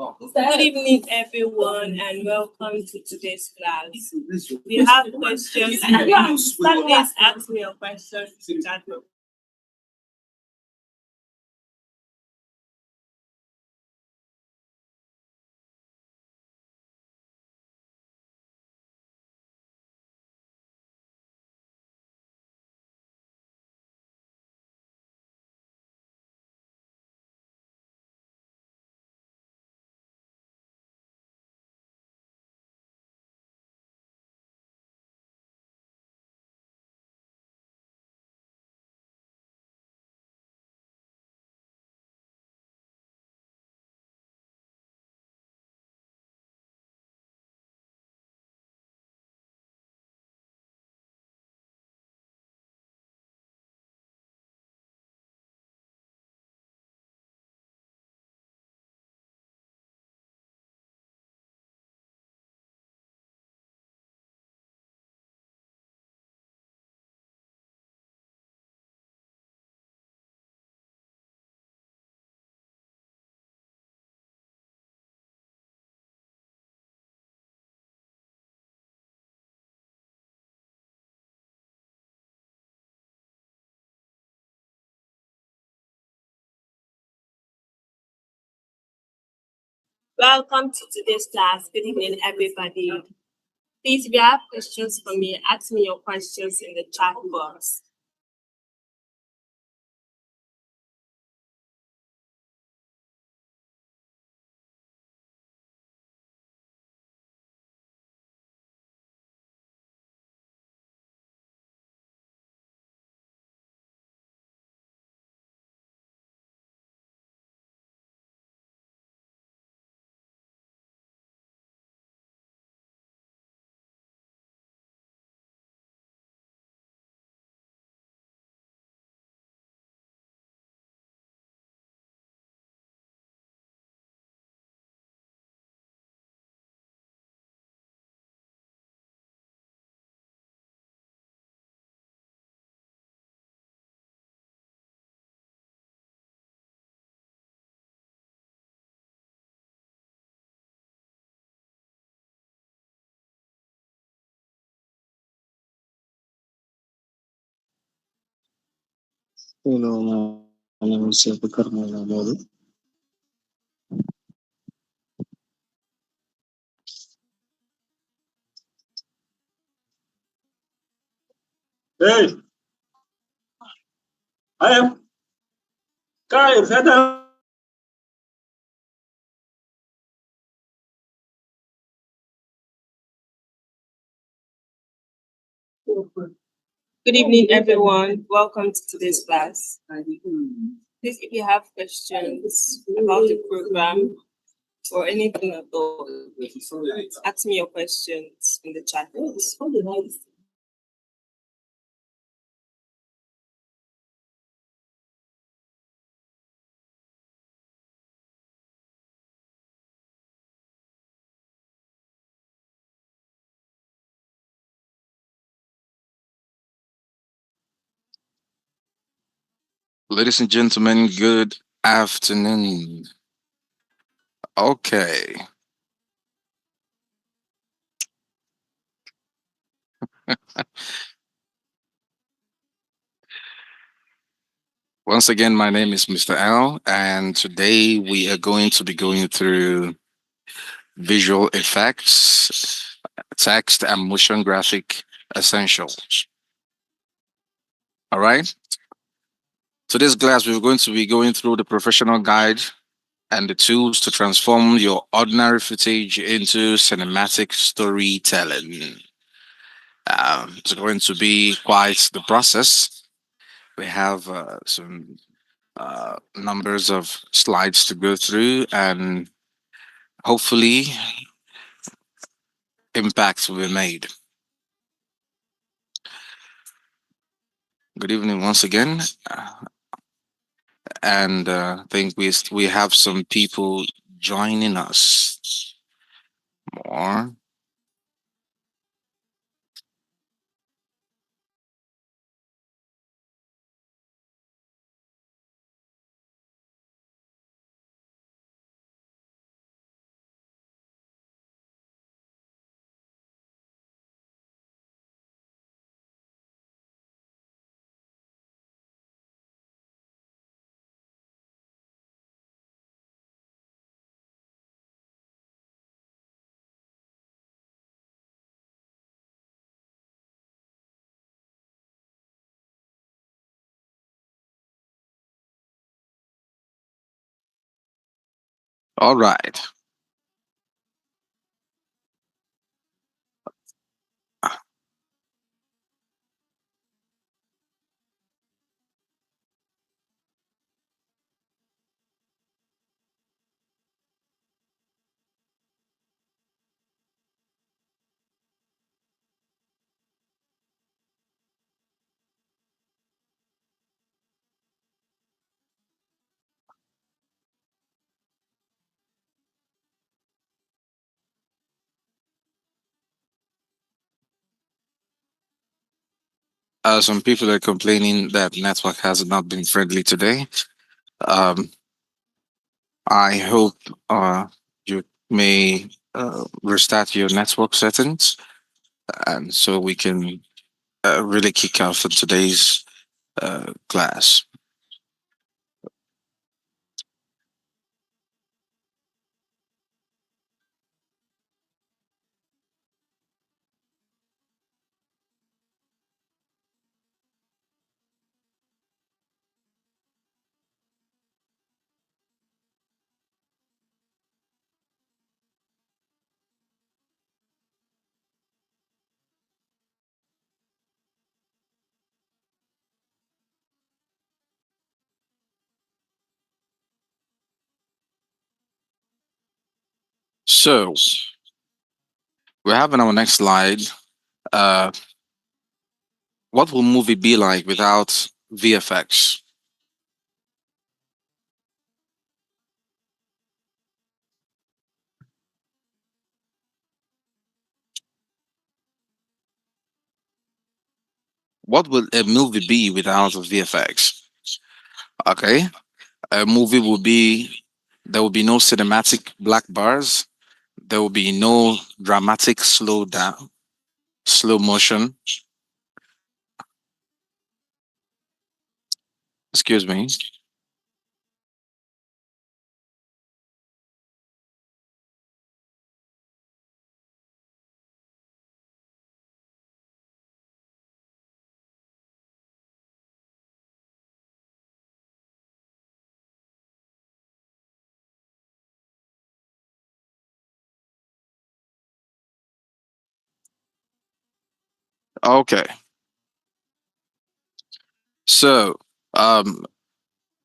Good evening, everyone, and welcome to today's class. We have questions, and please ask me your questions in chat box. Welcome to today's class. Good evening, everybody. Please, if you have questions for me, ask me your questions in the chat box. Hello, my name is Abubakar Mohammed. Hey, I am Kai Feda. Good evening, everyone. Welcome to today's class. Please, if you have questions about the program or anything at all, ask me your questions in the chat box. Ladies and gentlemen, good afternoon. Okay. Once again, my name is Mr. Al, and today we are going to be going through visual effects, text, and motion graphic essentials. All right. So this class, we're going to be going through the professional guide and the tools to transform your ordinary footage into cinematic storytelling. It's going to be quite the process. We have some numbers of slides to go through, and hopefully impacts will be made. Good evening once again, and I think we have some people joining us more. All right. Some people are complaining that network has not been friendly today. Um, I hope you may restart your network settings, and so we can really kick off in today's class. So we have in our next slide. Uh, what will movie be like without VFX? What will a movie be without VFX? Okay, a movie will be there will be no cinematic black bars. There will be no dramatic slow motion. Excuse me. Okay, so um,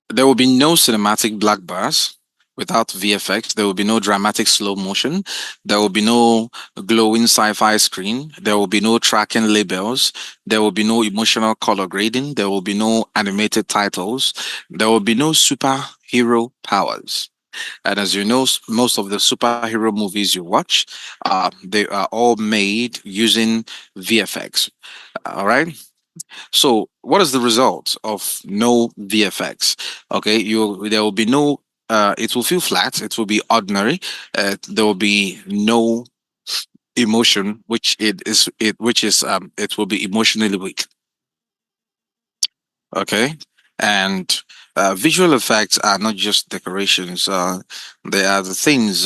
there will be no cinematic black bars without VFX. There will be no dramatic slow motion. There will be no glowing sci-fi screen. There will be no tracking labels. There will be no emotional color grading. There will be no animated titles. There will be no superhero powers. And as you know, most of the superhero movies you watch, they are all made using VFX. All right. So, what is the result of no VFX? Okay, you there will be no. It will feel flat. It will be ordinary. There will be no emotion, which it will be emotionally weak. Okay, and visual effects are not just decorations. They are the things.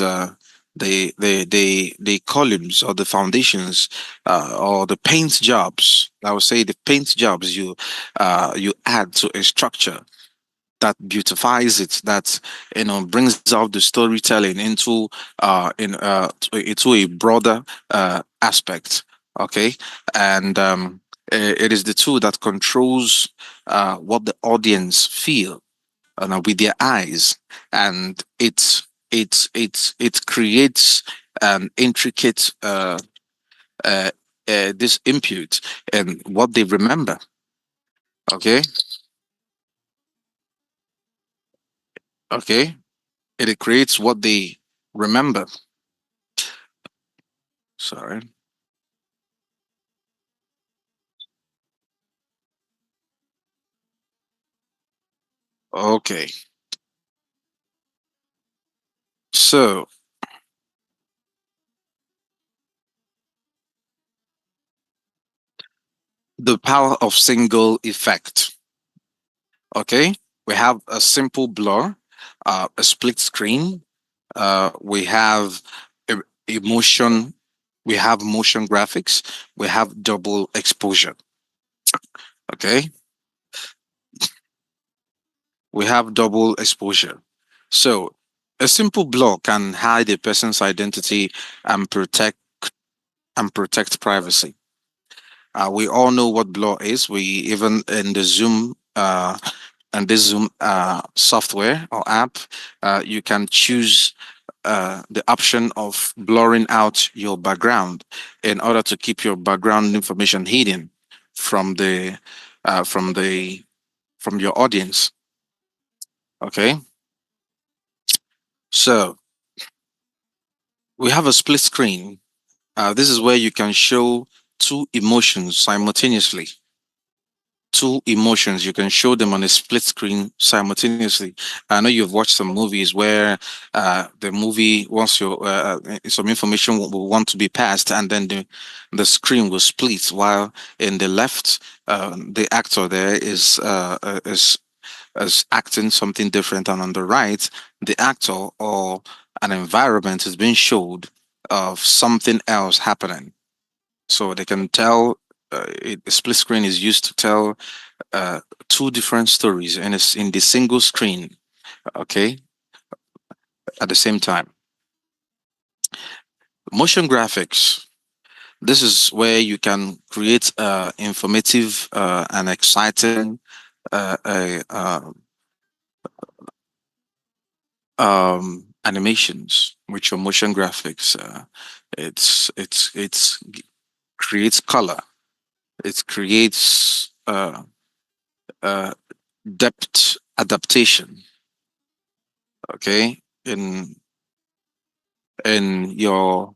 The columns or the foundations or the paint jobs. I would say the paint jobs you add to a structure that beautifies it, that brings out the storytelling into a broader aspect. Okay, and it is the tool that controls what the audience feel with their eyes, and it creates an intricate uh, this input and what they remember. Okay, okay, it creates what they remember. Sorry. Okay. So the power of single effect. Okay. We have a simple blur, a split screen. We have emotion. We have motion graphics. We have double exposure. Okay. We have double exposure. So A simple blur can hide a person's identity and protect privacy. We all know what blur is. We even in the Zoom and this Zoom software or app, you can choose the option of blurring out your background in order to keep your background information hidden from the uh, from the from your audience. Okay, so we have a split screen. This is where you can show two emotions simultaneously. Two emotions, you can show them on a split screen simultaneously. I know you've watched some movies where the movie wants your some information will want to be passed, and then the screen will split. While in the left, the actor there is acting something different, and on the right, the actor or an environment is being showed of something else happening. So they can tell. The split screen is used to tell uh, two different stories in the single screen, okay, at the same time. Motion graphics. This is where you can create informative and exciting uh, uh, uh, animations with your motion graphics. It's creates color. It creates uh, depth adaptation. Okay, in your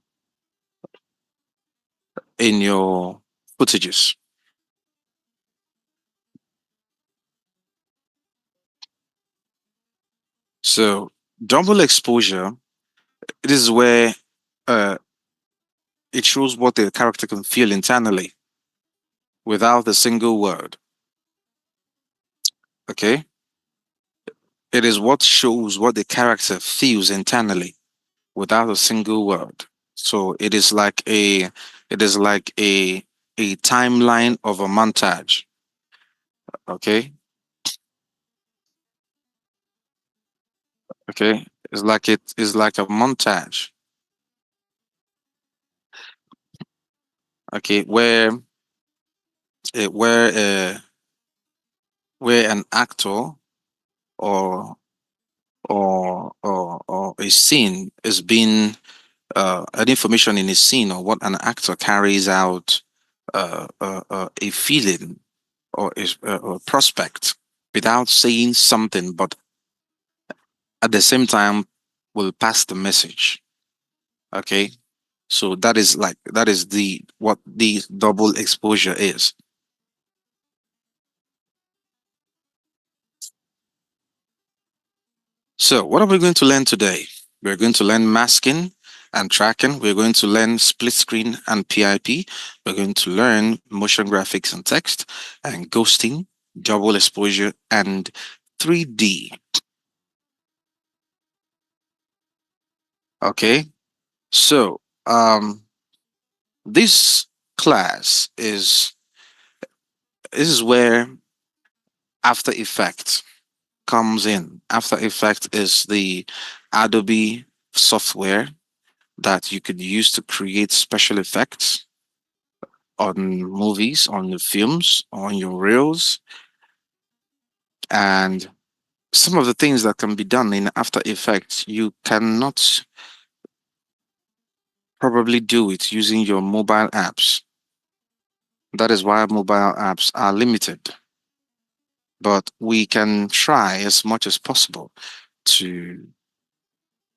in your footages. So double exposure, this is where uh, it shows what the character can feel internally without a single word. Okay, it is what shows what the character feels internally without a single word. So it is like a timeline of a montage. Okay, okay, it is like a montage. Okay, uh, where uh, where an actor or or a scene is being an information in a scene or what an actor carries out a feeling or a prospect without saying something, but at the same time will pass the message. Okay, so that is the what the double exposure is. So, what are we going to learn today? We're going to learn masking and tracking. We're going to learn split screen and PIP. We're going to learn motion graphics and text and ghosting, double exposure, and 3D. Okay. So, this class is this is where After Effects comes in. After Effects is the Adobe software that you could use to create special effects on movies, on your films, on your reels, and some of the things that can be done in After Effects, you cannot probably do it using your mobile apps. That is why mobile apps are limited. But we can try as much as possible to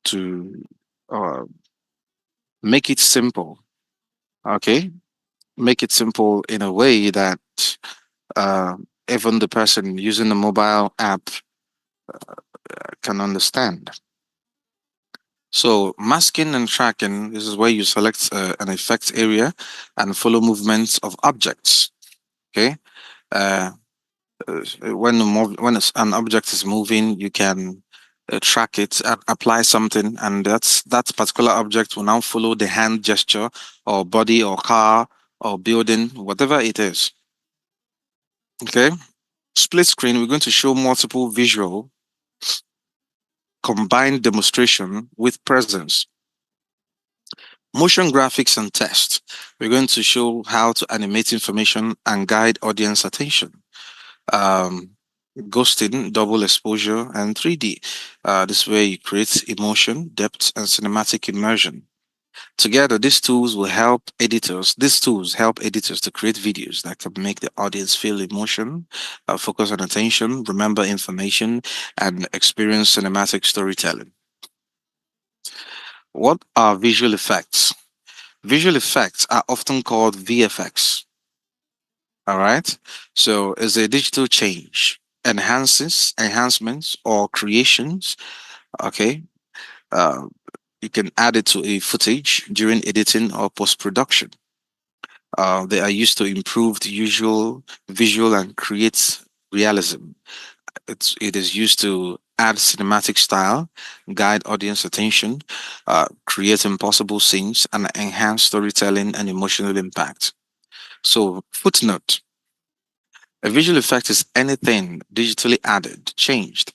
to uh, make it simple. Okay, make it simple in a way that uh, even the person using the mobile app can understand. So masking and tracking, this is where you select an effect area and follow movements of objects. Okay. Uh, when an object is moving, you can track it, apply something, and that particular object will now follow the hand gesture or body or car or building, whatever it is. Okay. Split screen, we're going to show multiple visual combine demonstration with presence. Motion graphics and test. We're going to show how to animate information and guide audience attention. Um, Ghosting, double exposure, and 3D. This way you create emotion, depth, and cinematic immersion. Together, these tools help editors to create videos that can make the audience feel emotion, focus on attention, remember information, and experience cinematic storytelling. What are visual effects? Visual effects are often called VFX. All right. So it's a digital change, enhancements, or creations. Okay. Uh, you can add it to a footage during editing or post production. They are used to improve the usual visual and create realism. It is used to add cinematic style, guide audience attention, create impossible scenes, and enhance storytelling and emotional impact. So, footnote: a visual effect is anything digitally added, changed,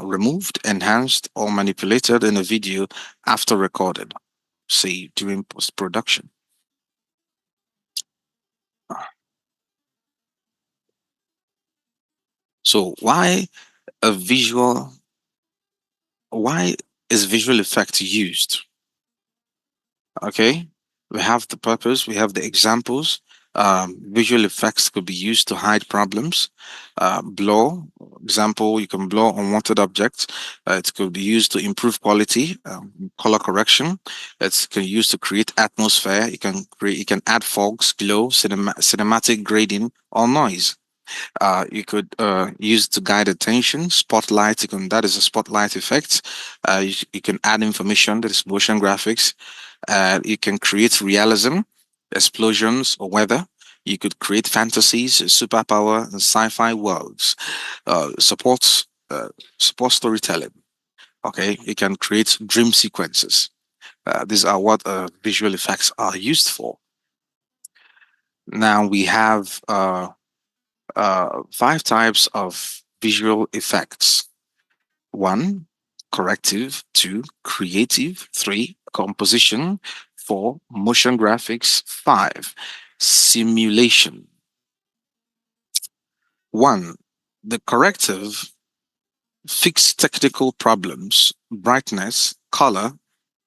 removed, enhanced, or manipulated in a video after recorded, say during post production. So, a visual why is visual effect used? Okay, we have the purpose, we have the examples. Visual effects could be used to hide problems. Blur, example, you can blur unwanted objects. It could be used to improve quality, color correction. It's can used to create atmosphere. You can add fogs, glow, cinematic grading, or noise. You could use to guide attention. Spotlight, that is a spotlight effect. You can add information, that is motion graphics. You can create realism, explosions, or weather. You could create fantasies, superpower, and sci-fi worlds. Supports support storytelling. Okay, you can create dream sequences. These are what visual effects are used for. Now we have five types of visual effects. One, corrective. Two, creative. Three, composition. Four, motion graphics. Five, simulation. One, the corrective: fix technical problems, brightness, color,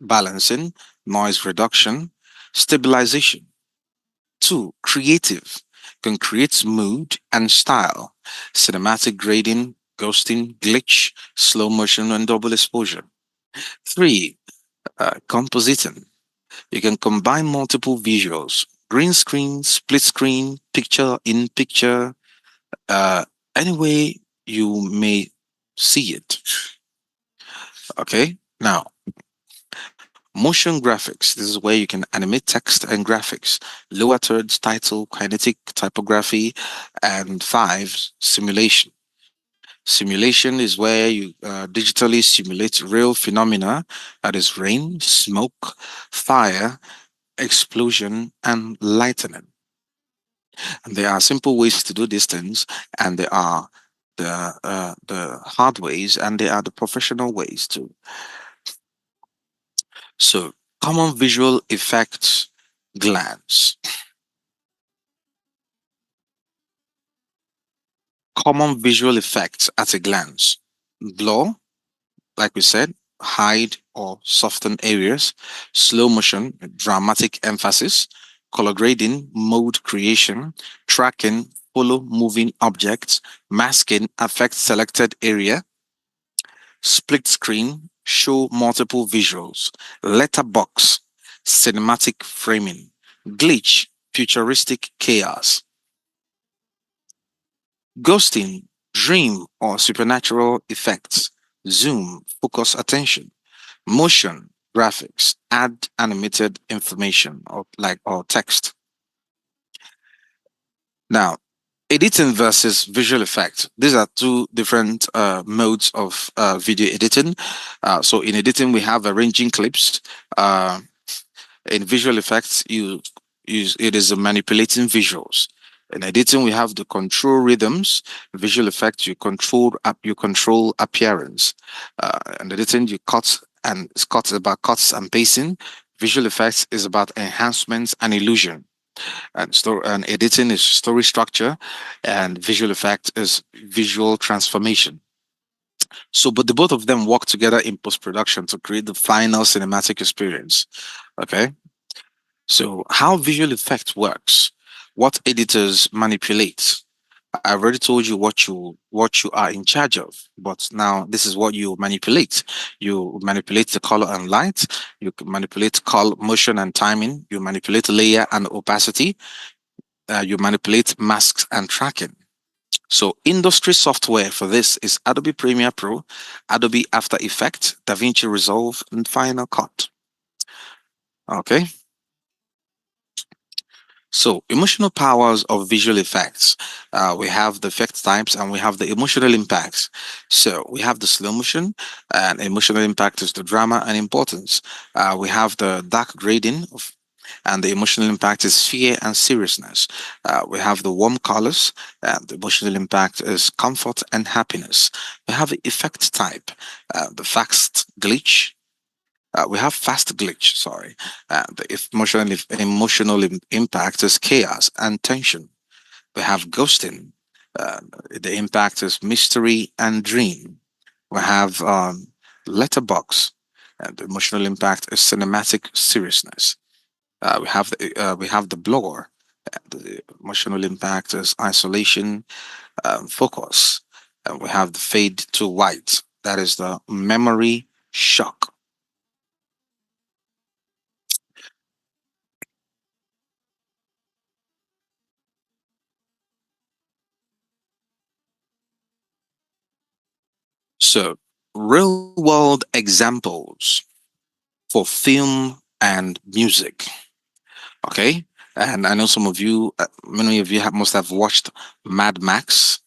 balancing, noise reduction, stabilization. Two, creative: can create mood and style, cinematic grading, ghosting, glitch, slow motion, and double exposure. Three, compositing: you can combine multiple visuals, green screen, split screen, picture in picture, uh, any way you may see it. Okay, now motion graphics. This is where you can animate text and graphics, lower thirds, title, kinetic, typography, and five, simulation. Simulation is where you digitally simulate real phenomena, that is rain, smoke, fire, explosion, and lightning. And there are simple ways to do these things, and there are the hard ways, and there are the professional ways too. So, common visual effects glance. Common visual effects at a glance: blur, like we said, hide or soften areas; slow motion, dramatic emphasis; color grading, mode creation; tracking, follow moving objects; masking, affect selected area; split screen, show multiple visuals; letterbox, cinematic framing; glitch, futuristic chaos; ghosting, dream or supernatural effects; zoom, focus attention; motion graphics, add animated information or text. Now, editing versus visual effects. These are two different modes of video editing. So in editing, we have arranging clips. In visual effects, you use it is manipulating visuals. In editing, we have the control rhythms. Visual effects, you control appearance. In editing, you cut, and cuts about cuts and pacing. Visual effects is about enhancements and illusion. And editing is story structure, and visual effect is visual transformation. So, but the both of them work together in post production to create the final cinematic experience. Okay. So, how visual effect works, what editors manipulate. I've already told you what you are in charge of, but now this is what you manipulate. You manipulate the color and light. You can manipulate color, motion, and timing. You manipulate layer and opacity. You manipulate masks and tracking. So, industry software for this is Adobe Premiere Pro, Adobe After Effects, DaVinci Resolve, and Final Cut. Okay. So, emotional powers of visual effects. We have the effect types and we have the emotional impacts. So, we have the slow motion, and emotional impact is the drama and importance. We have the dark grading and the emotional impact is fear and seriousness. We have the warm colors, and the emotional impact is comfort and happiness. We have the effect type, the fast glitch, we have fast glitch, sorry. The emotional impact is chaos and tension. We have ghosting. Uh, the impact is mystery and dream. We have letterbox. And the emotional impact is cinematic seriousness. We have the blur. The emotional impact is isolation, focus. And we have the fade to white. That is the memory shock. So, real world examples for film and music. Okay. And I know some of you, many of you must have watched Mad Max.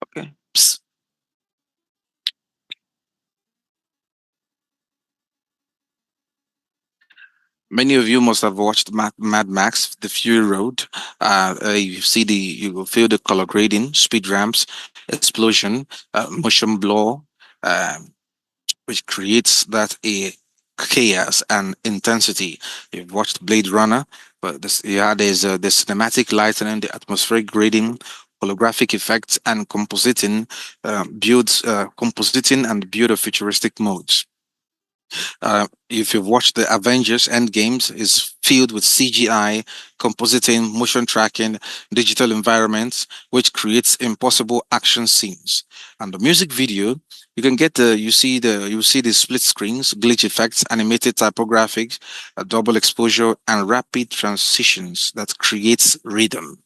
Okay. Many of you must have watched Mad Max, The Fury Road. You will feel the color grading, speed ramps, explosion, motion blur, um, which creates that a chaos and intensity. You've watched Blade Runner, but there's the cinematic lighting, the atmospheric grading, holographic effects, and compositing and build of futuristic modes. If you've watched the Avengers Endgames, is filled with CGI, compositing, motion tracking, digital environments, which creates impossible action scenes. And the music video, you see the split screens, glitch effects, animated typographics, a double exposure, and rapid transitions that creates rhythm.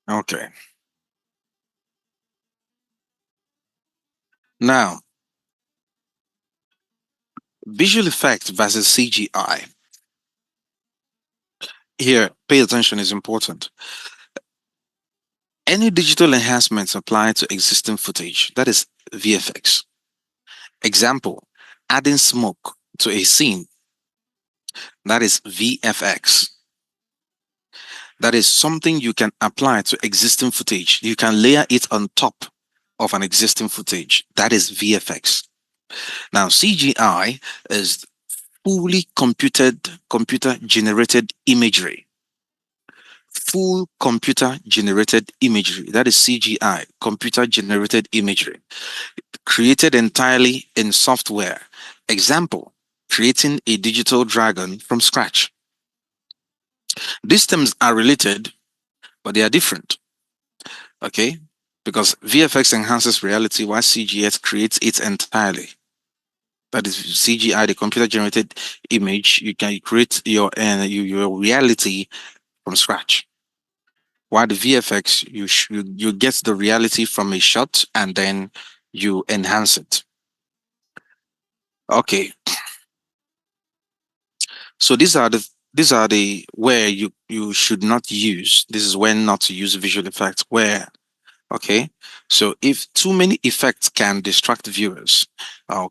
Okay. Now, visual effect versus CGI. Here, pay attention is important. Any digital enhancements applied to existing footage, that is VFX. Example, adding smoke to a scene, that is VFX. That is something you can apply to existing footage. You can layer it on top of an existing footage. That is VFX. Now, CGI is fully computer generated imagery. Full computer generated imagery. That is CGI, computer generated imagery, created entirely in software. Example, creating a digital dragon from scratch. These terms are related, but they are different. Okay? Because VFX enhances reality while CGS creates it entirely. That is CGI, the computer generated image. You can create your reality from scratch. While the VFX, you get the reality from a shot and then you enhance it. Okay, so these are the where you should not use. This is when not to use visual effects. Where Okay, so if too many effects can distract viewers,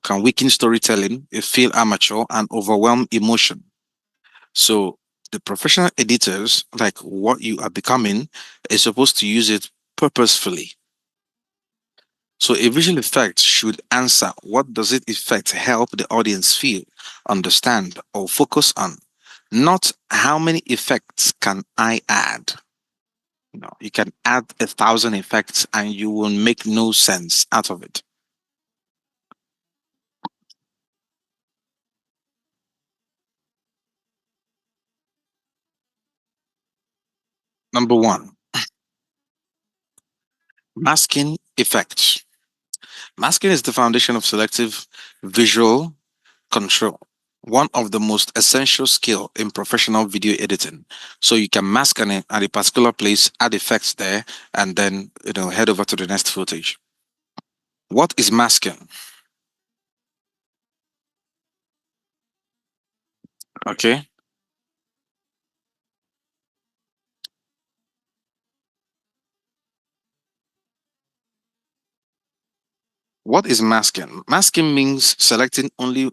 can weaken storytelling, feel amateur, and overwhelm emotion. So the professional editors, like what you are becoming, is supposed to use it purposefully. So a visual effect should answer what does it effect help the audience feel, understand, or focus on, not how many effects can I add. You can add 1,000 effects and you will make no sense out of it. Number one, masking effects. Masking is the foundation of selective visual control, one of the most essential skill in professional video editing. So you can mask at a particular place, add effects there, and then head over to the next footage. What is masking? Okay. What is masking? Masking means selecting only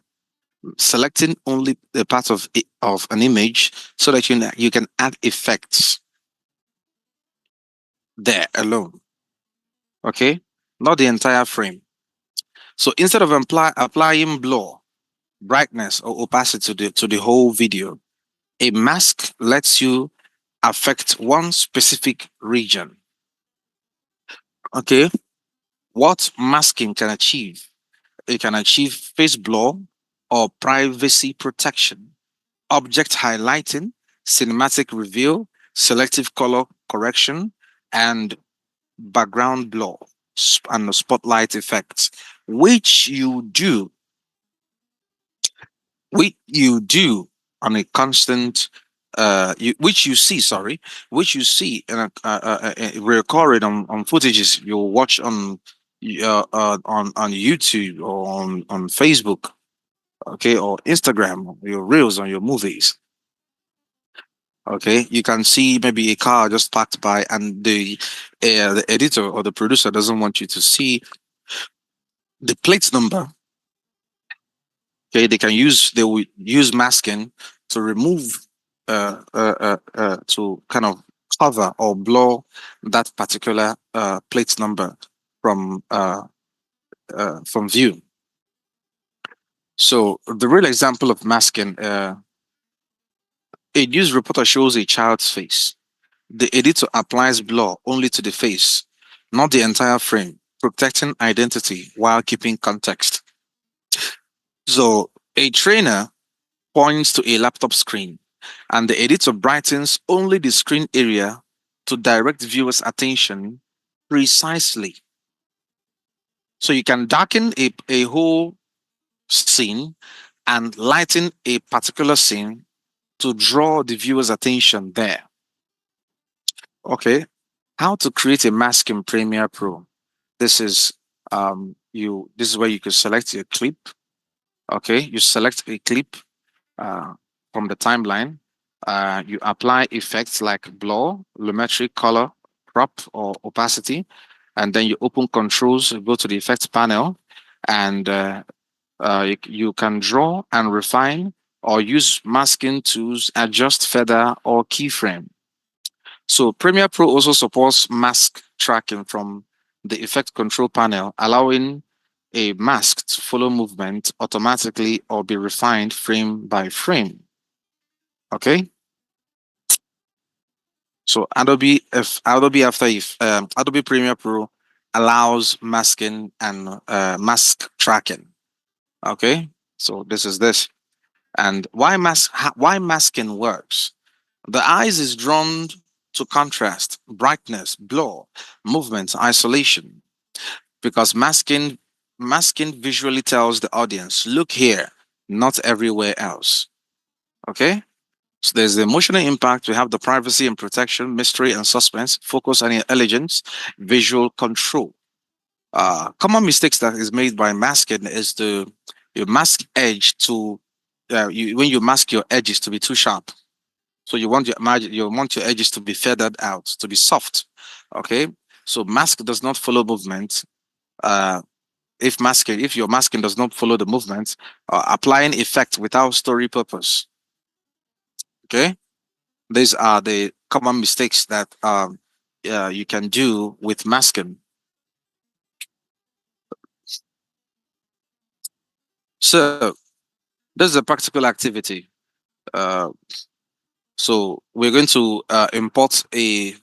the part of an image so that you can add effects there alone. Okay, not the entire frame. So instead of applying blur, brightness, or opacity to the whole video, a mask lets you affect one specific region. Okay, what masking can achieve? It can achieve face blur or privacy protection, object highlighting, cinematic reveal, selective color correction, and background blur and the spotlight effects, which you do, which you do on a constant, which you see, sorry, which you see in recorded on footages you'll watch on YouTube or on Facebook, okay, or Instagram, or your reels on your movies. Okay, you can see maybe a car just passed by, and the editor or the producer doesn't want you to see the plate number. Okay, they will use masking to remove to kind of cover or blur that particular plate number from from view. So the real example of masking, a news reporter shows a child's face. The editor applies blur only to the face, not the entire frame, protecting identity while keeping context. So a trainer points to a laptop screen, and the editor brightens only the screen area to direct viewers' attention precisely. So you can darken a whole scene and lighten a particular scene to draw the viewer's attention there. Okay. How to create a mask in Premiere Pro. This is this is where you can select your clip. Okay, you select a clip uh, from the timeline. You apply effects like blur, lumetri, color, crop, or opacity, and then you open controls, go to the effects panel, and you can draw and refine or use masking tools, adjust feather or keyframe. So Premiere Pro also supports mask tracking from the effect control panel, allowing a mask to follow movement automatically or be refined frame by frame. Okay. So Adobe Premiere Pro allows masking and mask tracking. Okay. So this is this. And why masking works. The eyes is drawn to contrast, brightness, blur, movement, isolation, because masking visually tells the audience, look here, not everywhere else. Okay? So there's the emotional impact. We have the privacy and protection, mystery and suspense, focus and elegance, visual control. Common mistakes that is made by masking is to you mask edge to when you mask your edges to be too sharp. So you want your edges to be feathered out, to be soft. Okay. So mask does not follow movement. Uh, if your masking does not follow the movement, applying effect without story purpose. Okay, these are the common mistakes that you can do with masking. So this is a practical activity. Uh, so we're going to import a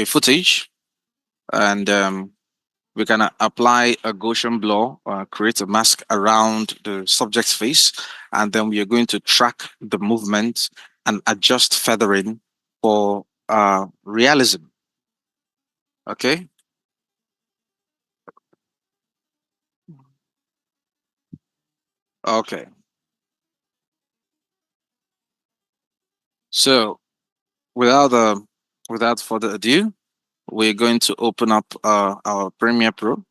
footage, and we can apply a Gaussian blur, create a mask around the subject's face, and then we are going to track the movement and adjust feathering for realism. Okay. Okay. So without without further ado, we're going to open up our Premiere Pro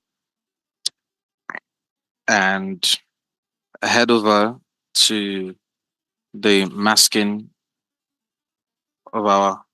and head over to the masking of our.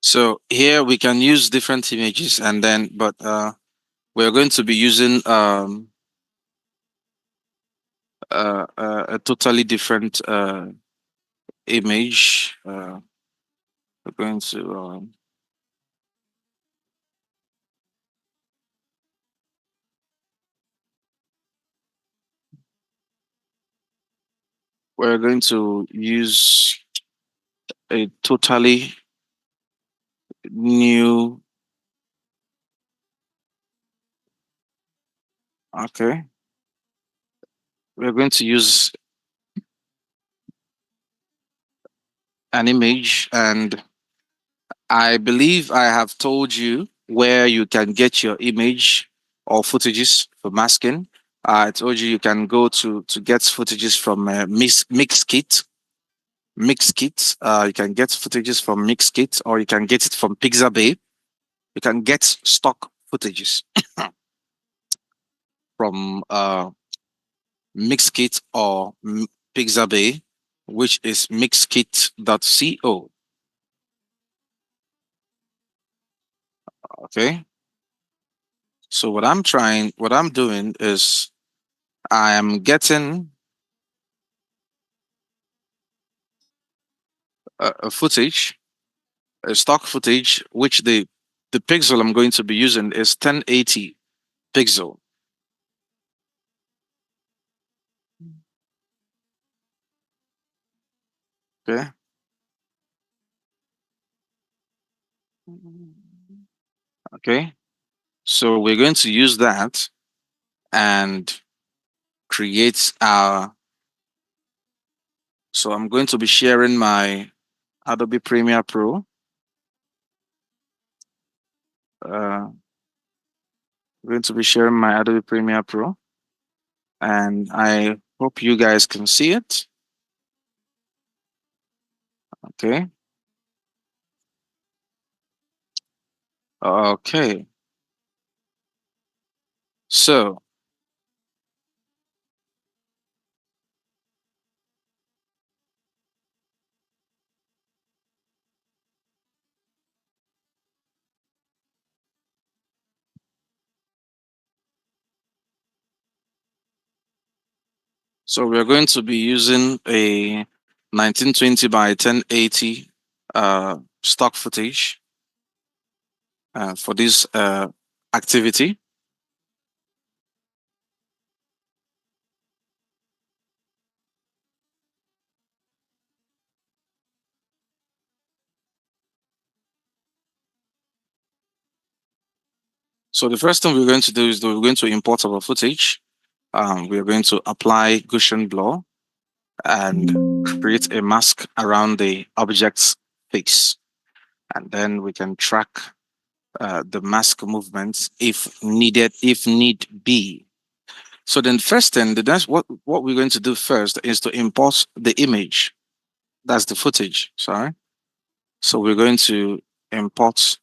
So here we can use different images, and then but we're going to be using a totally different image. We're going to use a totally new. Okay, we're going to use an image, and I believe I have told you where you can get your image or footages for masking. I told you can go to get footages from Mixkit. Mixkit. You can get footages from Mixkit, or you can get it from Pixabay. You can get stock footages from Mixkit or Pixabay, which is mixkit.co. Okay. So what I'm doing is I am getting a footage, a stock footage, which the pixel I'm going to be using is 1080 pixel. Okay. Okay. So we're going to use that and create our. So I'm going to be sharing my Adobe Premiere Pro. I'm going to be sharing my Adobe Premiere Pro, and I hope you guys can see it. Okay. Okay. So we're going to be using a 1920 by 1080 stock footage for this activity. So the first thing we're going to do is we're going to import our footage. We're going to apply Gaussian blur and create a mask around the object's face. And then we can track the mask movements if needed, if need be. So then first thing, that's what we're going to do first is to import the image. That's the footage, sorry. So we're going to import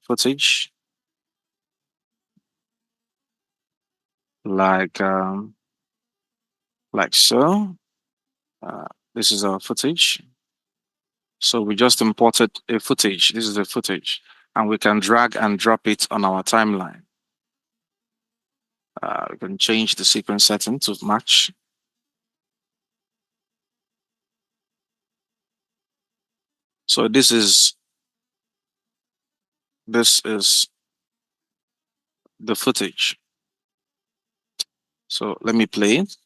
footage like like so. Uh, this is our footage. So we just imported a footage. This is the footage, and we can drag and drop it on our timeline. We can change the sequence setting to match. So this is the footage. So let me play it.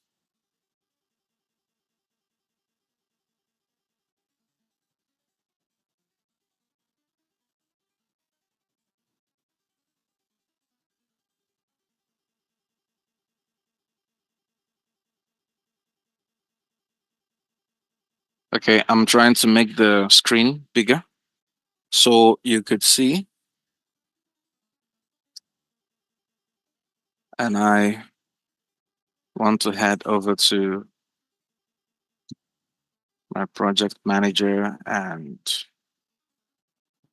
Okay, I'm trying to make the screen bigger so you could see. And I want to head over to my project manager and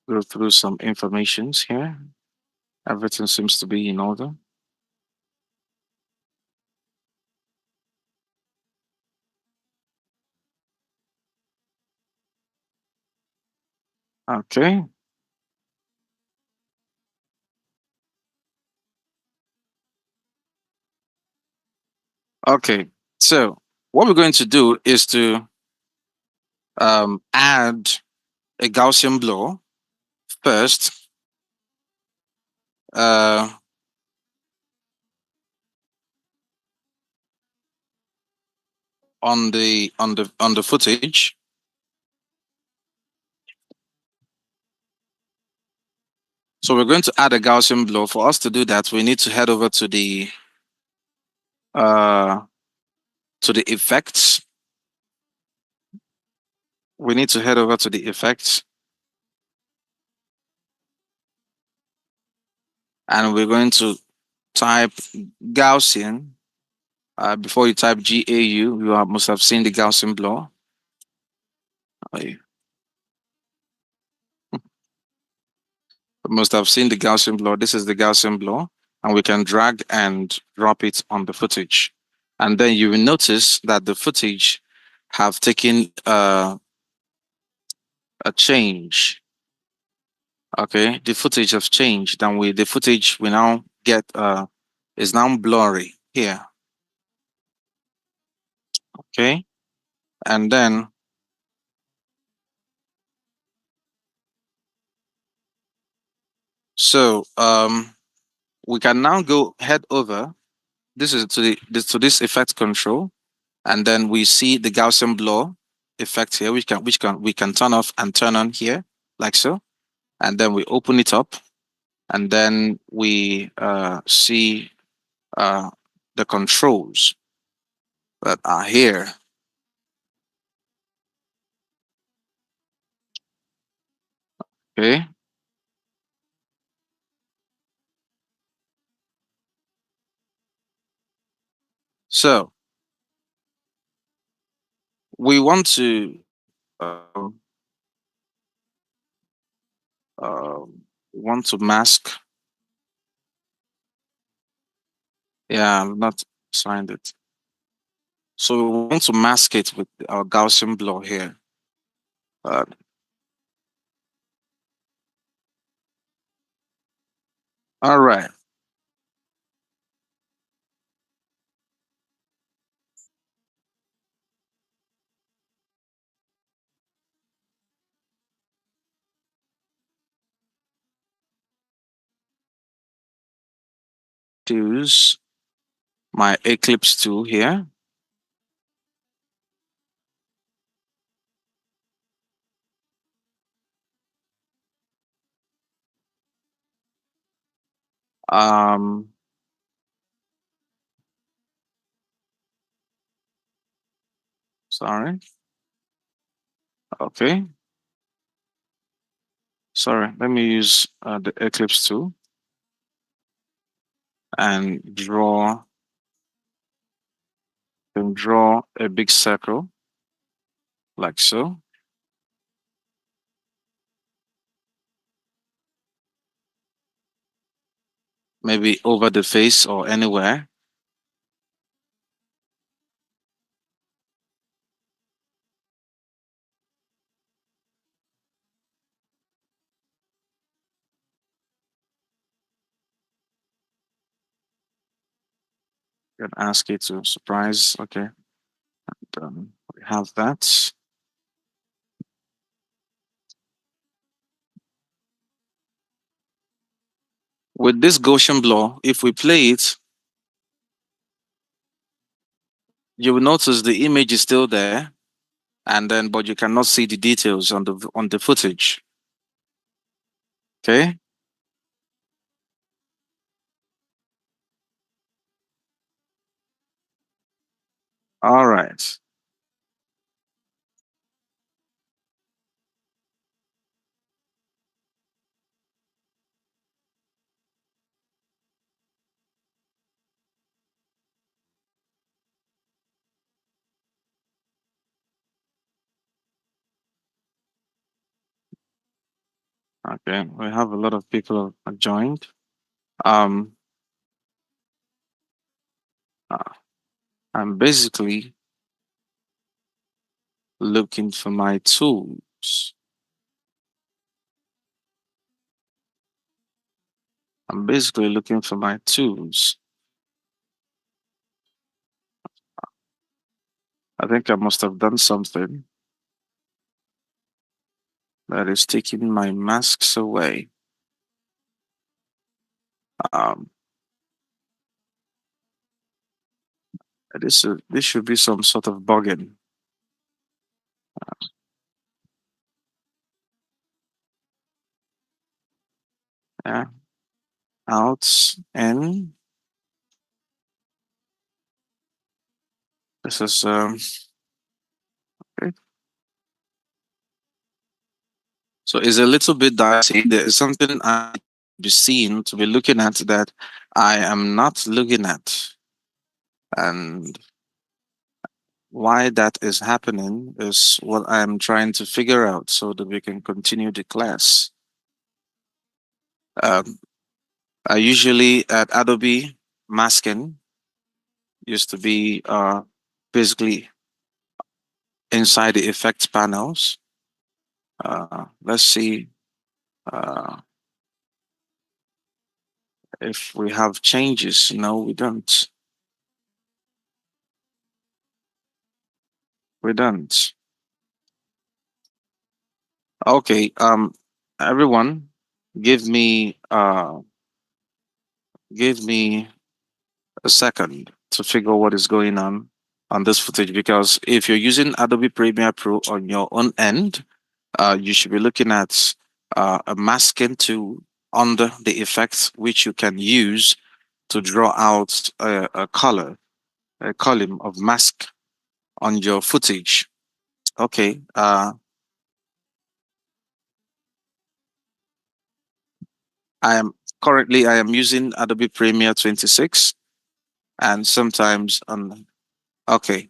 go through some informations here. Everything seems to be in order. Okay. Okay. So what we're going to do is to add a Gaussian blow first. Uh, on the footage. So we're going to add a Gaussian blow. For us to do that, we need to head over uh to the effects. We need to head over to the effects, and we're going to type Gaussian. Before you type GAU, must have seen the Gaussian blow. You must have seen the Gaussian blow. This is the Gaussian blow, and we can drag and drop it on the footage. And then you will notice that the footage have taken a change. Okay, the footage has changed, and the footage we now get is now blurry here. Okay, and then so we can now go head over. This is to this effect control, and then we see the Gaussian blur effect here, which we can turn off and turn on here, like so. And then we open it up, and then we see uh, the controls that are here. Okay, so we want to want to mask. Yeah, I've not signed it. So we want to mask it with our Gaussian blur here. Uh, all right. Choose my Eclipse tool here. Um, sorry. Okay. Sorry. Let me use the Eclipse tool and draw a big circle like so. maybe over the face or anywhere. Can ask it to surprise. Okay. We have that. With this Gaussian blur, if we play it, you will notice the image is still there, and then but you cannot see the details on the footage. Okay. All right. Okay. We have a lot of people have joined. Um, uh, I'm basically looking for my tools. I'm basically looking for my tools. I think I must have done something that is taking my masks away. Um, this should be some sort of bugging. Yeah, out in. This is okay. So it's a little bit dicey. There is something I be seen to be looking at that I am not looking at, and why that is happening is what I'm trying to figure out so that we can continue the class. Um, I usually at Adobe masking used to be basically inside the effects panels. Let's see uh, if we have changes. No, we don't. We don't. Okay. Everyone, give me uh, give me a second to figure what is going on this footage, because if you're using Adobe Premiere Pro on your own end, you should be looking at a masking tool under the effects which you can use to draw out a color, a column of mask on your footage. Okay. I am I am using Adobe Premiere 26, and sometimes on. Okay.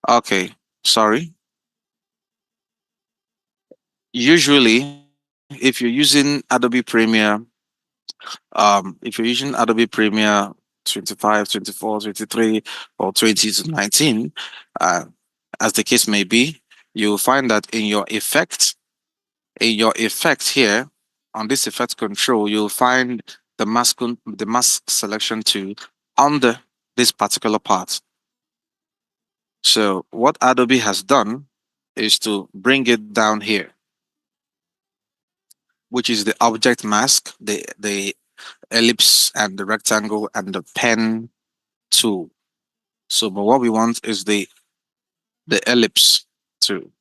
Okay. Sorry. Usually, if you're using Adobe Premiere, if you're using Adobe Premiere 25, 24, 23, or 20 to 19, uh, as the case may be, you'll find that in your effect here, on this effect control, you'll find the mask selection tool under this particular part. So what Adobe has done is to bring it down here, which is the object mask, the ellipse and the rectangle and the pen tool. So, but what we want is the ellipse tool,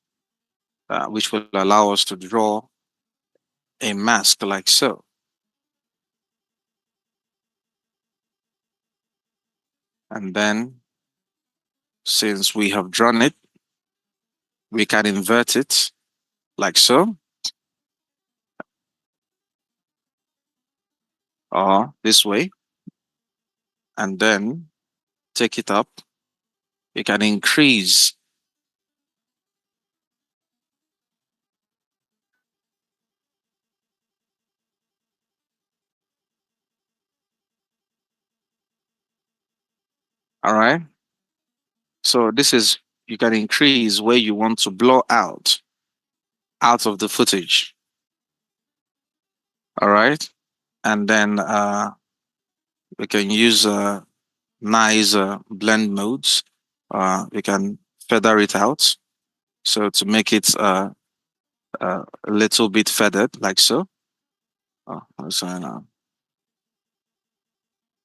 which will allow us to draw a mask like so. And then, since we have drawn it, we can invert it like so, or this way, and then take it up. You can increase. All right. So this is, you can increase where you want to blur out of the footage. All right. And then we can use nice blend modes. We can feather it out. So to make it a little bit feathered like so.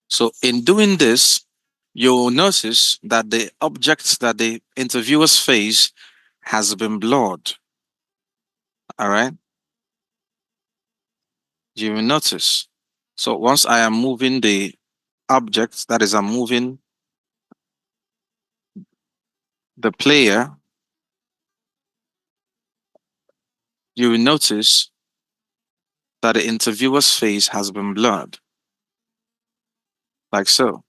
So in doing this, you'll notice that the objects that the interviewer's face has been blurred. All right. You will notice. So once I am moving the object, that is, I'm moving the player, you will notice that the interviewer's face has been blurred, like so.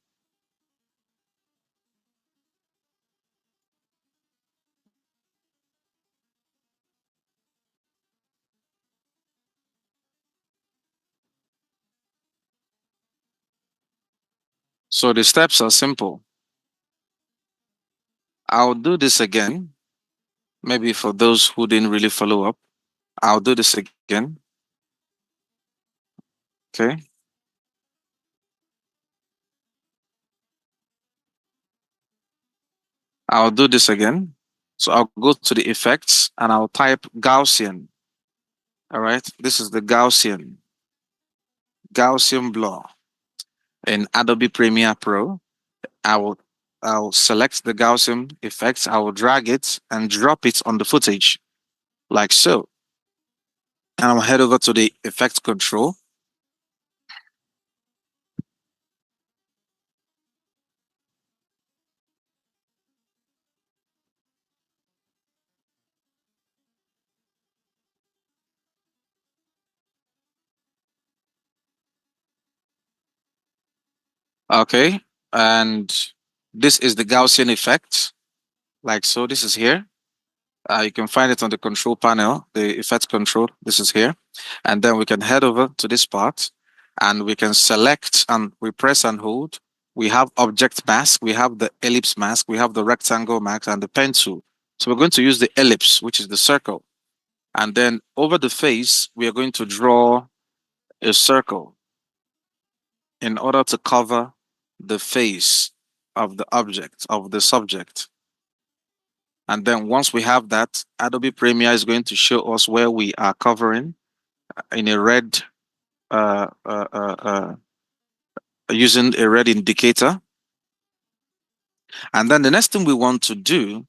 So the steps are simple. I'll do this again, maybe for those who didn't really follow up. I'll do this again. Okay. I'll do this again. So I'll go to the effects and I'll type Gaussian. All right. This is the Gaussian blur in Adobe Premiere Pro. I will I'll select the Gaussian effects. I will drag it and drop it on the footage like so. And I'll head over to the effect control. Okay. And this is the Gaussian effect. Like so. This is here. You can find it on the control panel, the effect control. This is here. And then we can head over to this part and we can select and we press and hold. We have object mask, we have the ellipse mask, we have the rectangle mask and the pen tool. So we're going to use the ellipse, which is the circle. And then over the face, we are going to draw a circle in order to cover the face of the object, of the subject. And then once we have that, Adobe Premiere is going to show us where we are covering in a red, uh, uh, uh, uh, using a red indicator. And then the next thing we want to do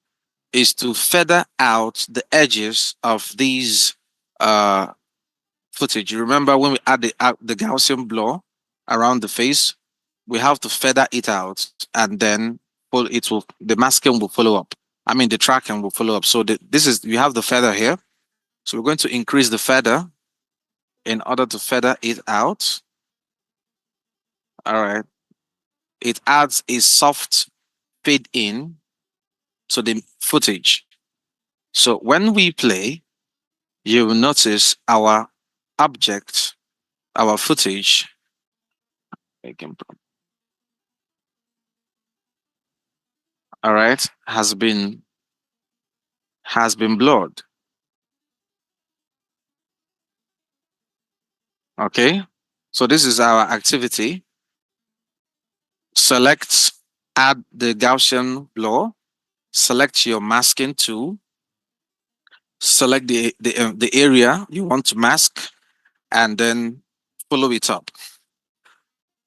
is to feather out the edges of these uh, footage. You remember when we add the Gaussian blur around the face, we have to feather it out and then the masking will follow up. I mean, the tracking will follow up. So this is, you have the feather here. So we're going to increase the feather in order to feather it out. All right. It adds a soft fade in to the footage. So when we play, you will notice our object, our footage, all right, has been blurred. Okay. So this is our activity. Select, add the Gaussian blur, select your masking tool, select the area you want to mask, and then follow it up.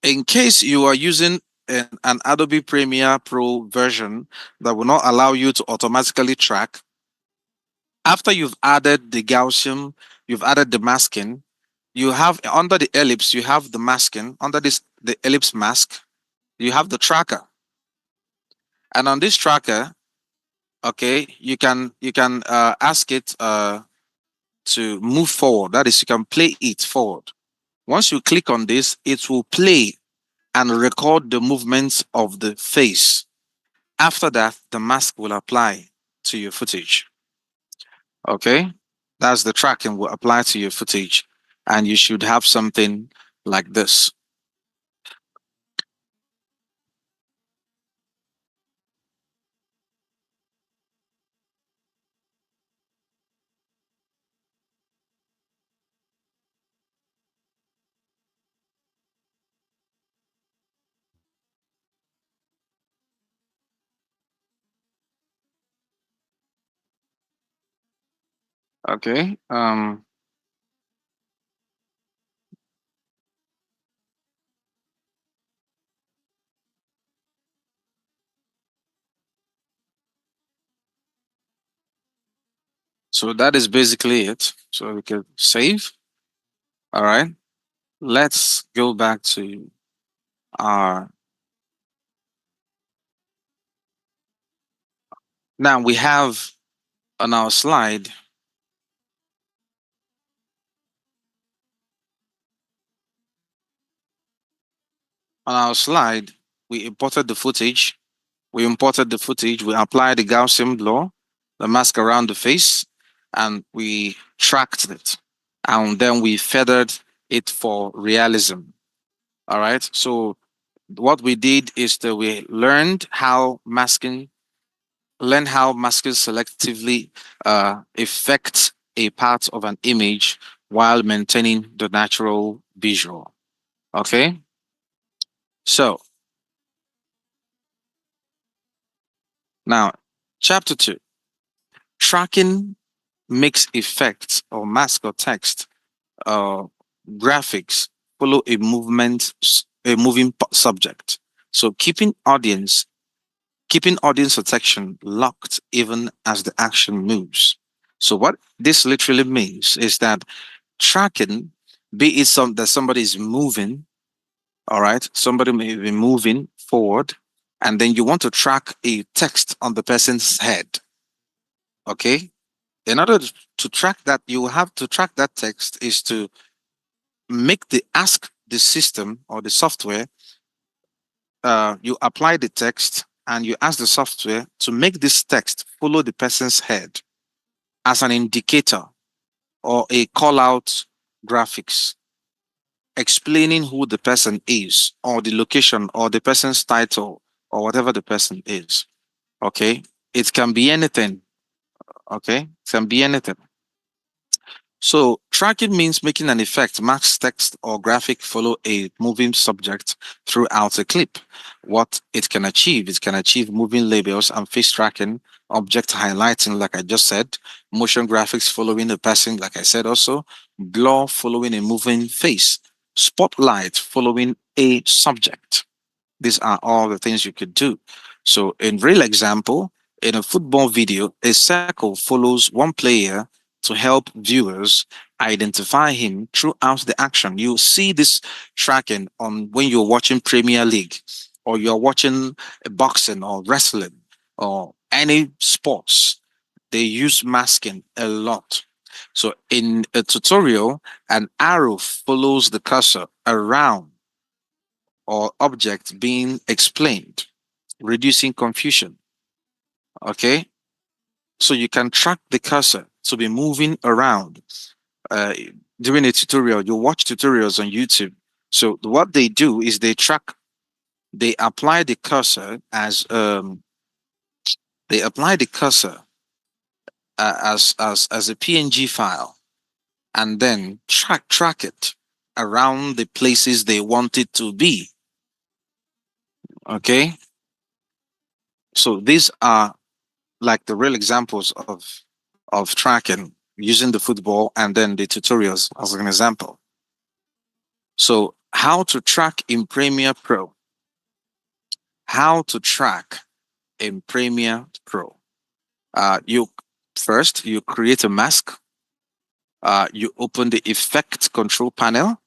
In case you are using an Adobe Premiere Pro version that will not allow you to automatically track, after you've added the Gaussian, you've added the masking, you have under the ellipse, you have the masking, under the ellipse mask, you have the tracker. And on this tracker, okay, you can ask it to move forward. That is, you can play it forward. Once you click on this, it will play and record the movements of the face. After that, the mask will apply to your footage. Okay, that's the tracking will apply to your footage, and you should have something like this. Okay. So that is basically it. So we can save. All right. Let's go back to our. Now we have on our slide. On our slide, we imported the footage. We applied the Gaussian law, the mask around the face, and we tracked it. And then we feathered it for realism. All right. So what we did is that we learn how masking selectively affects a part of an image while maintaining the natural visual. Okay. So now, chapter 2, tracking makes effects or mask or text uh, graphics follow a moving subject. So keeping audience attention locked even as the action moves. So what this literally means is that tracking, be it that somebody is moving, all right, somebody may be moving forward, and then you want to track a text on the person's head. Okay. In order to track that, you have to track that text is to make the ask the system or the software, you apply the text and you ask the software to make this text follow the person's head as an indicator or a call out graphics explaining who the person is or the location or the person's title or whatever the person is. Okay. It can be anything. Okay. It can be anything. So tracking means making an effect, max text or graphic follow a moving subject throughout a clip. What it can achieve moving labels and face tracking, object highlighting, like I just said, motion graphics following a person, like I said also, blur following a moving face, spotlight following a subject. These are all the things you could do. So in real example, in a football video, a circle follows one player to help viewers identify him throughout the action. You see this tracking on when you're watching Premier League or you're watching boxing or wrestling or any sports. They use masking a lot. So in a tutorial, an arrow follows the cursor around or object being explained, reducing confusion. Okay. So you can track the cursor to be moving around. Uh, During a tutorial, you watch tutorials on YouTube. So what they do is they apply the cursor they apply the cursor as a PNG file and then track it around the places they want it to be. Okay. So these are like the real examples of tracking using the football and then the tutorials as an example. So how to track in Premiere Pro. How to track in Premiere Pro. You first you create a mask. You open the effect control panel.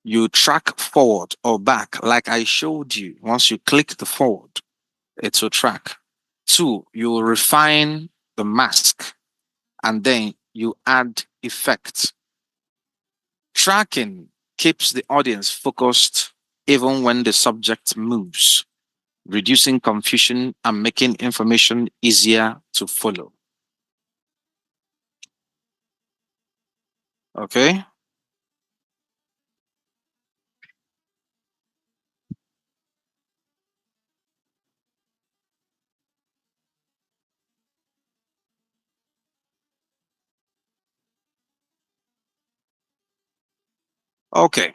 You track forward or back like I showed you. Once you click the forward, it will track. Two, you will refine the mask and then you add effects. Tracking keeps the audience focused even when the subject moves, reducing confusion and making information easier to follow. Okay. Okay.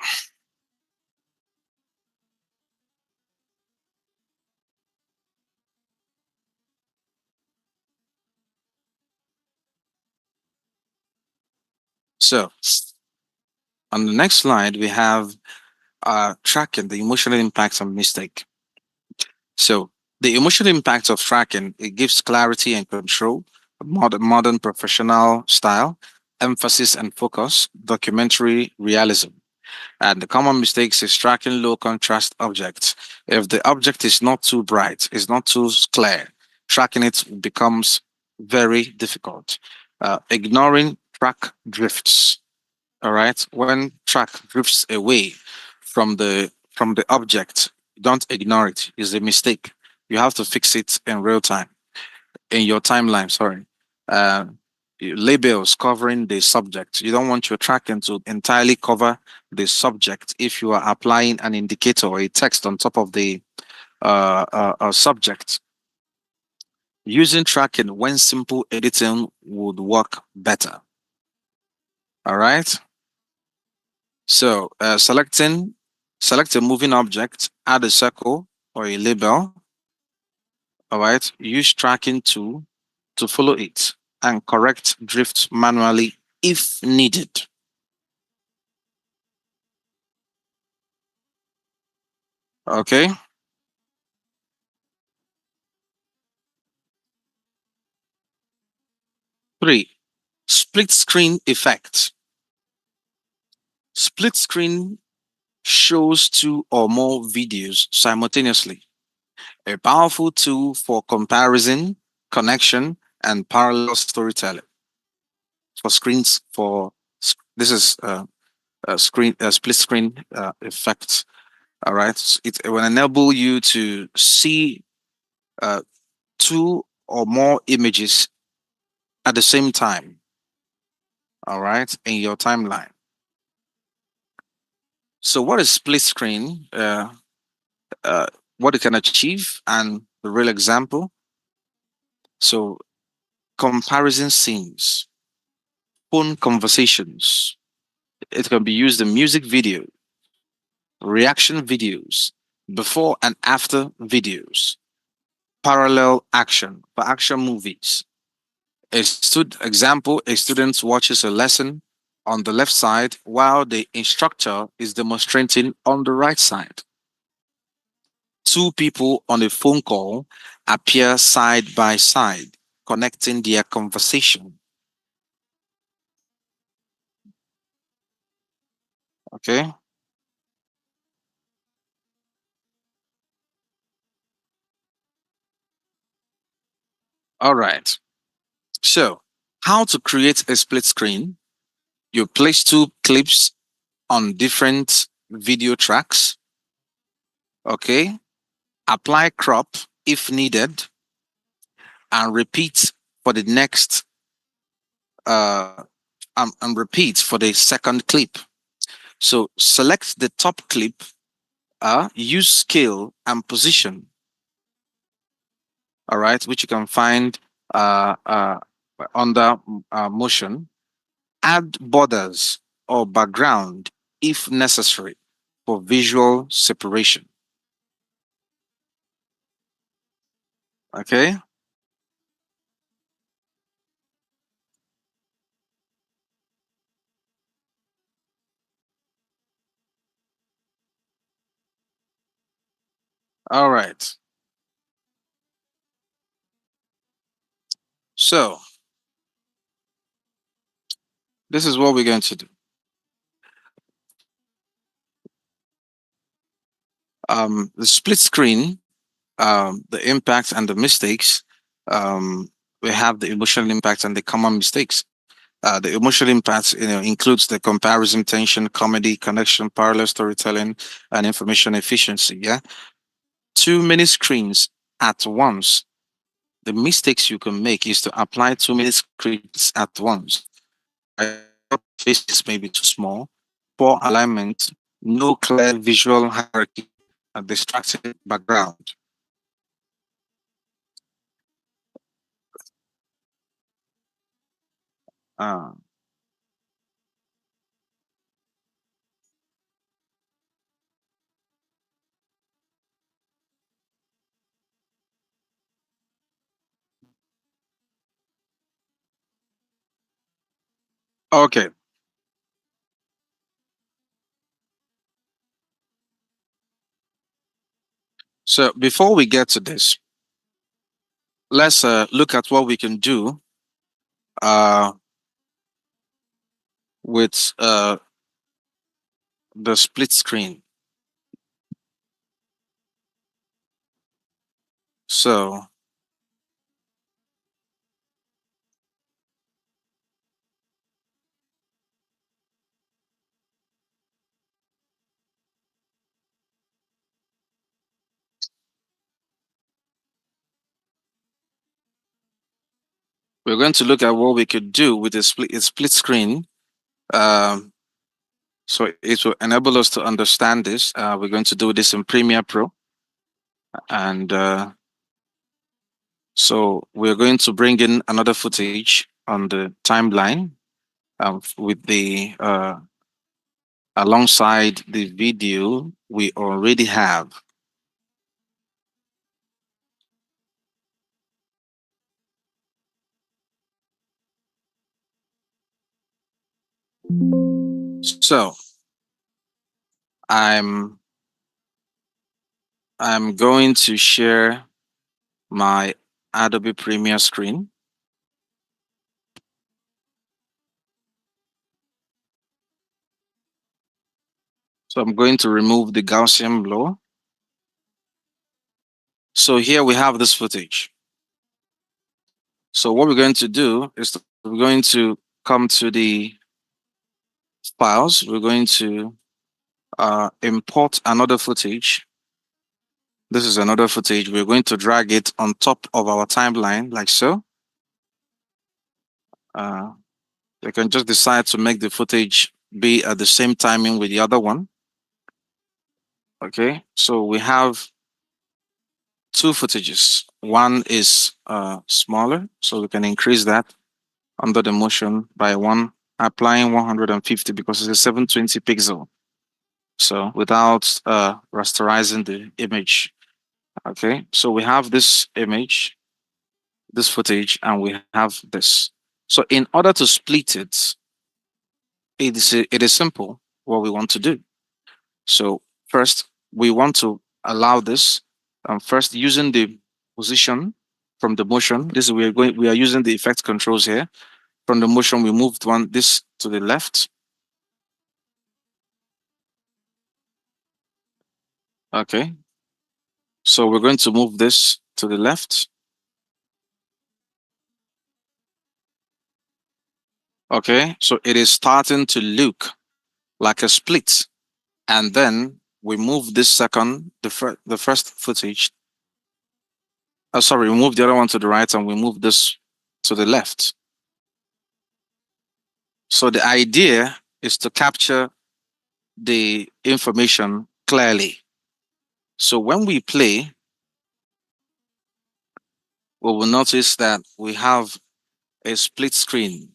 So on the next slide, we have tracking the emotional impacts of mistake. So the emotional impacts of tracking, it gives clarity and control, modern professional style, emphasis and focus, documentary realism. And the common mistakes is tracking low contrast objects. If the object is not too bright, is not too clear, tracking it becomes very difficult. Ignoring track drifts. All right. When track drifts away from the object, don't ignore it. It's a mistake. You have to fix it in real time, in your timeline. Sorry. Uh, Labels covering the subject. You don't want your tracking to entirely cover the subject if you are applying an indicator or a text on top of the subject. Using tracking when simple editing would work better. All right. So select a moving object, add a circle or a label. All right. Use tracking to follow it and correct drift manually if needed. Okay. Three, split screen effect. Split screen shows two or more videos simultaneously. A powerful tool for comparison, connection, and parallel storytelling. For screens, this is a split screen effect. All right, it will enable you to see uh, two or more images at the same time. All right, in your timeline. So, what is split screen? Uh, what it can achieve and the real example. So, comparison scenes, phone conversations. It can be used in music video, reaction videos, before and after videos, parallel action for action movies. Example, a student watches a lesson on the left side while the instructor is demonstrating on the right side. Two people on a phone call appear side by side, connecting their conversation. Okay. All right. So, how to create a split screen? You place two clips on different video tracks. Okay. Apply crop if needed and repeat for the next and repeat for the second clip. So select the top clip, use scale and position, all right, which you can find uh, uh, under motion. Add borders or background if necessary for visual separation. Okay. All right. So this is what we're going to do. The split screen, the impacts and the mistakes. Um, we have the emotional impacts and the common mistakes. The emotional impacts, includes the comparison, tension, comedy, connection, parallel storytelling, and information efficiency. Yeah, too many screens at once. The mistakes you can make is to apply too many screens at once. Faces may be too small, poor alignment, no clear visual hierarchy, a distracting background. Uh, okay, So before we get to this, let's look at what we can do uh, with the split screen. So we're going to look at what we could do with a split screen. Um, so it will enable us to understand this. We're going to do this in Premiere Pro. And so we're going to bring in another footage on the timeline with the alongside the video we already have. So I'm going to share my Adobe Premiere screen. So I'm going to remove the Gaussian blur. So here we have this footage. So what we're going to do is we're going to come to the files. We're going to import another footage. This is another footage. We're going to drag it on top of our timeline like so. You can just decide to make the footage be at the same timing with the other one. Okay, so we have two footages. One is smaller, so we can increase that under the motion by applying 150 because it's a 720 pixel. So without rasterizing the image. Okay, so we have this image, this footage, and we have this. So in order to split it, it is simple what we want to do. So first, we want to allow this. First, using the position from the motion. This is we are using the effect controls here. From the motion, we moved this to the left. Okay. So we're going to move this to the left. Okay. So it is starting to look like a split. And then we move this the first footage. Sorry, we move the other one to the right and we move this to the left. So the idea is to capture the information clearly. So when we play, we will notice that we have a split screen,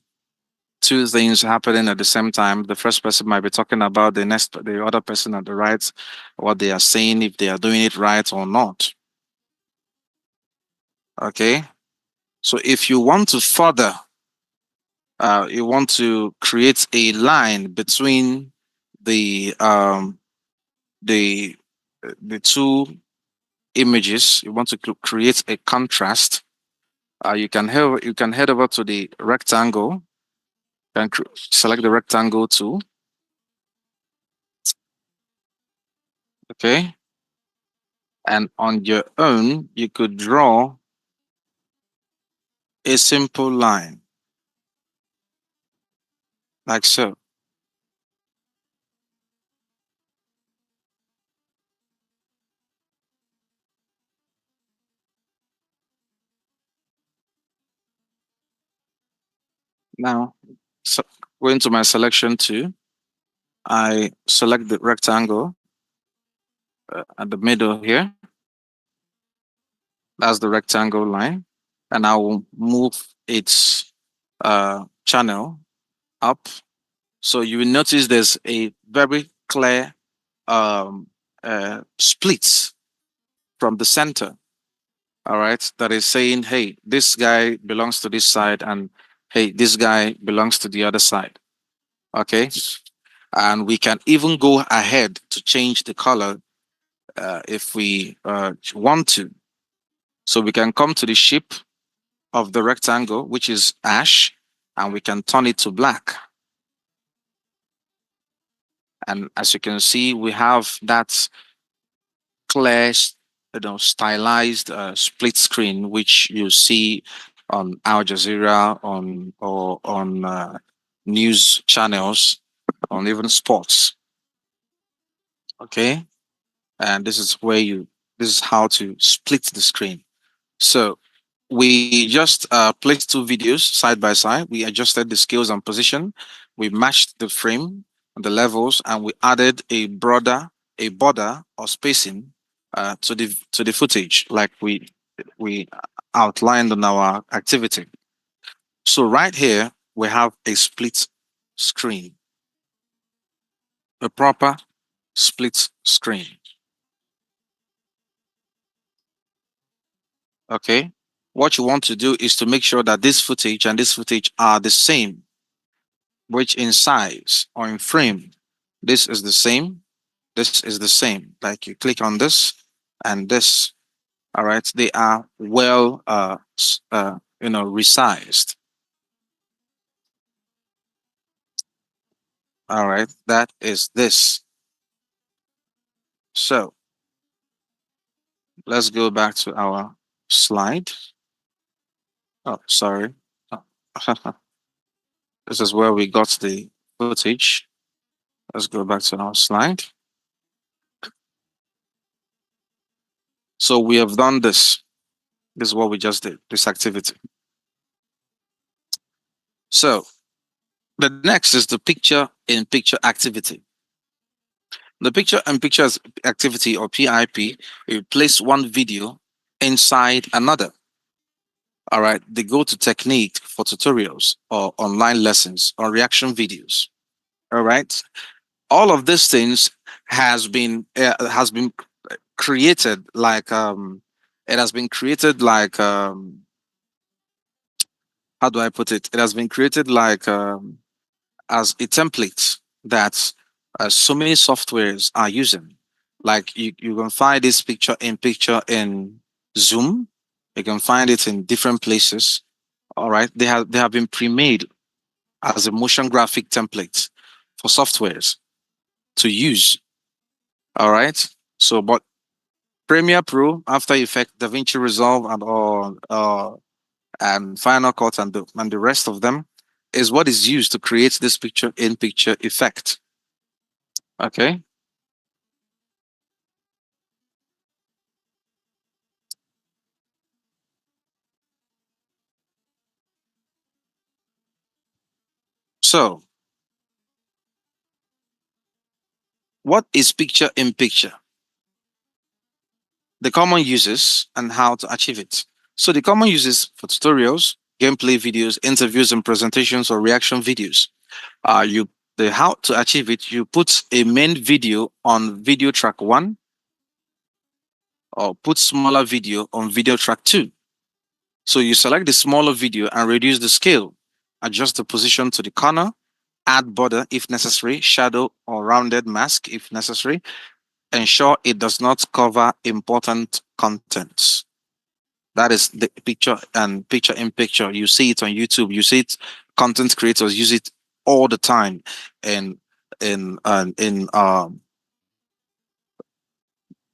two things happening at the same time. The first person might be talking about the other person at the right, what they are saying, if they are doing it right or not. Okay. So if you want to further, you want to create a line between the the two images, you want to create a contrast, you can head over to the rectangle and select the rectangle tool. Okay, and on your own you could draw a simple line like so. Now, so going to my selection tool, I select the rectangle at the middle here. That's the rectangle line, and I will move its channel up. So you will notice there's a very clear split from the center. All right, that is saying, hey, this guy belongs to this side, and hey, this guy belongs to the other side. Okay, and we can even go ahead to change the color if we want to. So we can come to the shape of the rectangle, which is ash, and we can turn it to black. And as you can see, we have that clear, stylized split screen, which you see on Al Jazeera, on news channels, on even sports. Okay, and this is where you. This is how to split the screen. So we just placed two videos side by side. We adjusted the scales and position. We matched the frame and the levels, and we added a border or spacing to the footage, like we outlined on our activity. So right here we have a split screen, a proper split screen. Okay. What you want to do is to make sure that this footage and this footage are the same, which in size or in frame, this is the same, this is the same. Like you click on this and this, all right, they are well, resized. All right, that is this. So let's go back to our slide. Oh, sorry. Oh, this is where we got the footage. Let's go back to our slide. So we have done this. This is what we just did, this activity. So the next is the picture in picture activity. The picture in pictures activity, or PIP, you place one video inside another. All right, they go to technique for tutorials or online lessons or reaction videos. All right, all of these things has been created like it has been created like how do I put it? It has been created like as a template that so many softwares are using. Like you can find this picture in Zoom. You can find it in different places. All right. They have been pre-made as a motion graphic template for softwares to use. All right. So, but Premiere Pro, After Effects, DaVinci Resolve, and all and Final Cut and the rest of them is what is used to create this picture in picture effect. Okay. So, what is picture in picture? The common uses and how to achieve it. So, the common uses for tutorials, gameplay videos, interviews and presentations or reaction videos. You the how to achieve it, you put a main video on video track 1 or put smaller video on video track 2. So you select the smaller video and reduce the scale, adjust the position to the corner, add border if necessary, shadow or rounded mask if necessary, ensure it does not cover important contents. That is the picture and picture in picture. You see it on YouTube. You see it. Content creators use it all the time, in in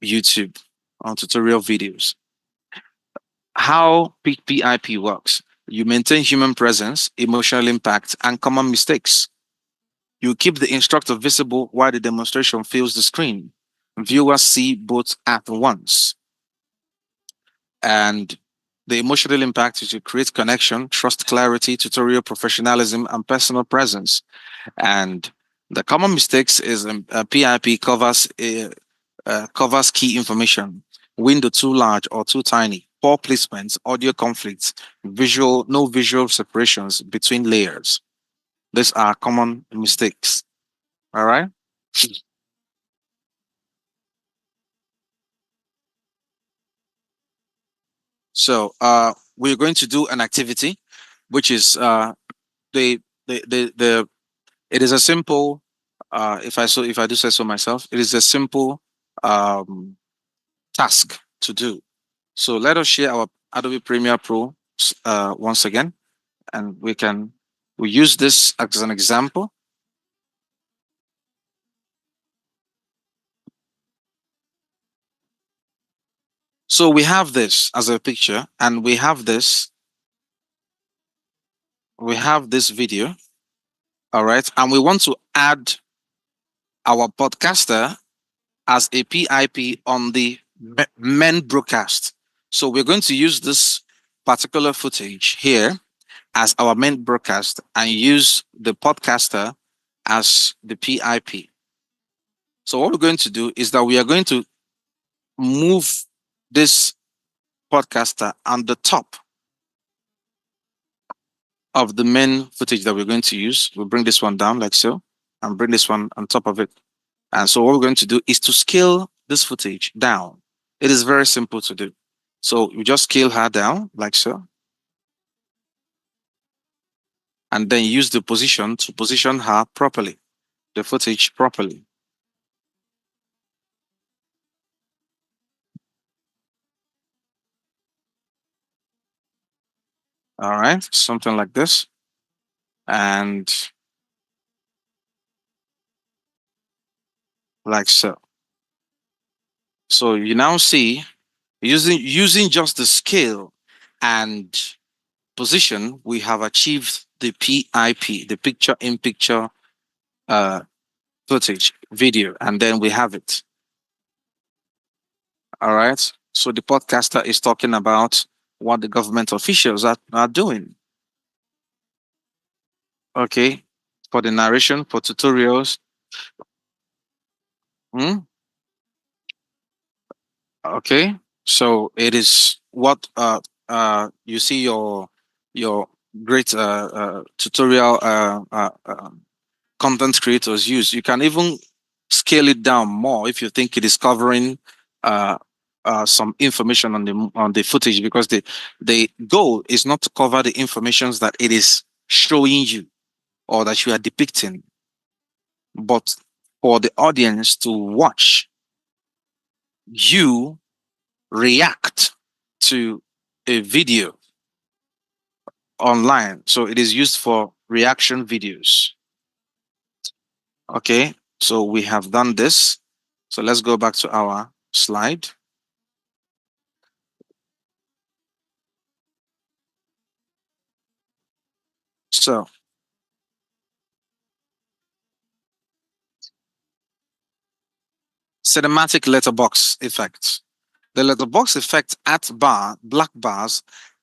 YouTube on tutorial videos. How PIP works: you maintain human presence, emotional impact, and common mistakes. You keep the instructor visible while the demonstration fills the screen. Viewers see both at once. And the emotional impact is to create connection, trust, clarity, tutorial professionalism, and personal presence. And the common mistakes is PIP covers key information, window too large or too tiny, poor placements, audio conflicts, no visual separations between layers. These are common mistakes. All right. So we're going to do an activity, which is the the it is a simple if I do say so myself, it is a simple um task to do. So let us share our Adobe Premiere Pro once again, and we use this as an example. So we have this as a picture, and we have this video, all right, and we want to add our podcaster as a PIP on the main broadcast. So we're going to use this particular footage here as our main broadcast and use the podcaster as the PIP. So what we're going to do is that we are going to move this podcaster on the top of the main footage that we're going to use. We'll bring this one down like so and bring this one on top of it. And so what we're going to do is to scale this footage down. It is very simple to do. So you just scale her down like so, and then use the position to position her properly, the footage properly. All right, something like this. And like so. So you now see using just the scale and position, we have achieved the PIP, the picture in picture uh, footage video, and then we have it. All right. So the podcaster is talking about what the government officials are doing. Okay. For the narration, for tutorials. Hmm? Okay. So it is what you see your great tutorial content creators use. You can even scale it down more if you think it is covering uh, some information on the footage, because the goal is not to cover the informations that it is showing you or that you are depicting, but for the audience to watch you react to a video online. So it is used for reaction videos. Okay, so we have done this. So let's go back to our slide. So cinematic letterbox effect. The letterbox effect adds black bars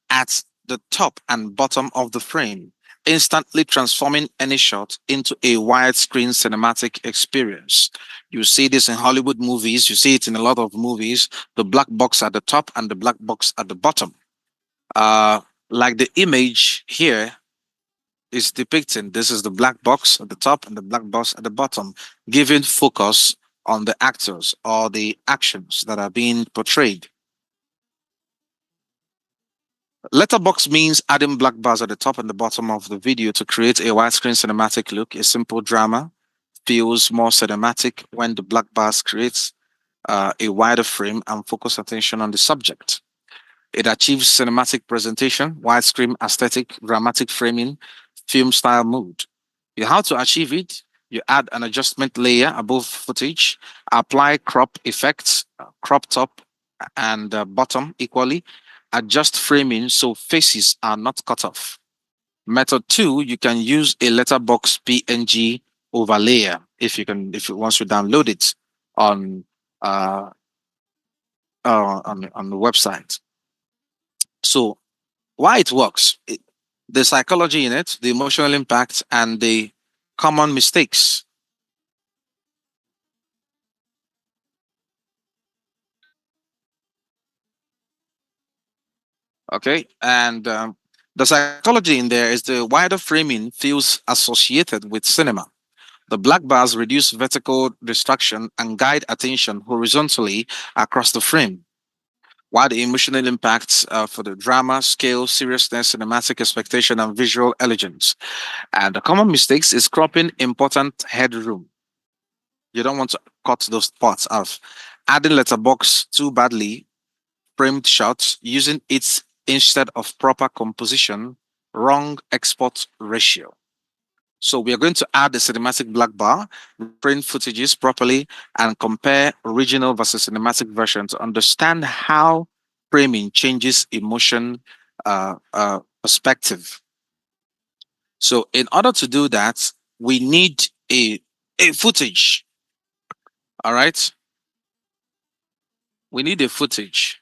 at the top and bottom of the frame, instantly transforming any shot into a widescreen cinematic experience. You see this in Hollywood movies, you see it in a lot of movies, the black box at the top and the black box at the bottom. Uh, like the image here is depicting, this is the black box at the top and the black box at the bottom, giving focus on the actors or the actions that are being portrayed. Letterbox means adding black bars at the top and the bottom of the video to create a widescreen cinematic look. A simple drama feels more cinematic when the black bars creates a wider frame and focus attention on the subject. It achieves cinematic presentation, widescreen aesthetic, dramatic framing, film style mood. How to achieve it? You add an adjustment layer above footage, apply crop effects, crop top and bottom equally, adjust framing so faces are not cut off. Method two, you can use a letterbox PNG overlayer if you once you download it on on the website. So why it works, the psychology in it, the emotional impact, and the common mistakes. Okay, and the psychology in there is the wider framing feels associated with cinema. The black bars reduce vertical distraction and guide attention horizontally across the frame, while the emotional impacts for the drama, scale, seriousness, cinematic expectation, and visual elegance. And the common mistakes is cropping important headroom. You don't want to cut those parts off. adding letterbox too badly framed shots using it instead of proper composition, wrong export ratio. So we are going to add the cinematic black bar, print footages properly, and compare original versus cinematic version to understand how framing changes emotion perspective. So in order to do that, we need a footage. All right. We need a footage.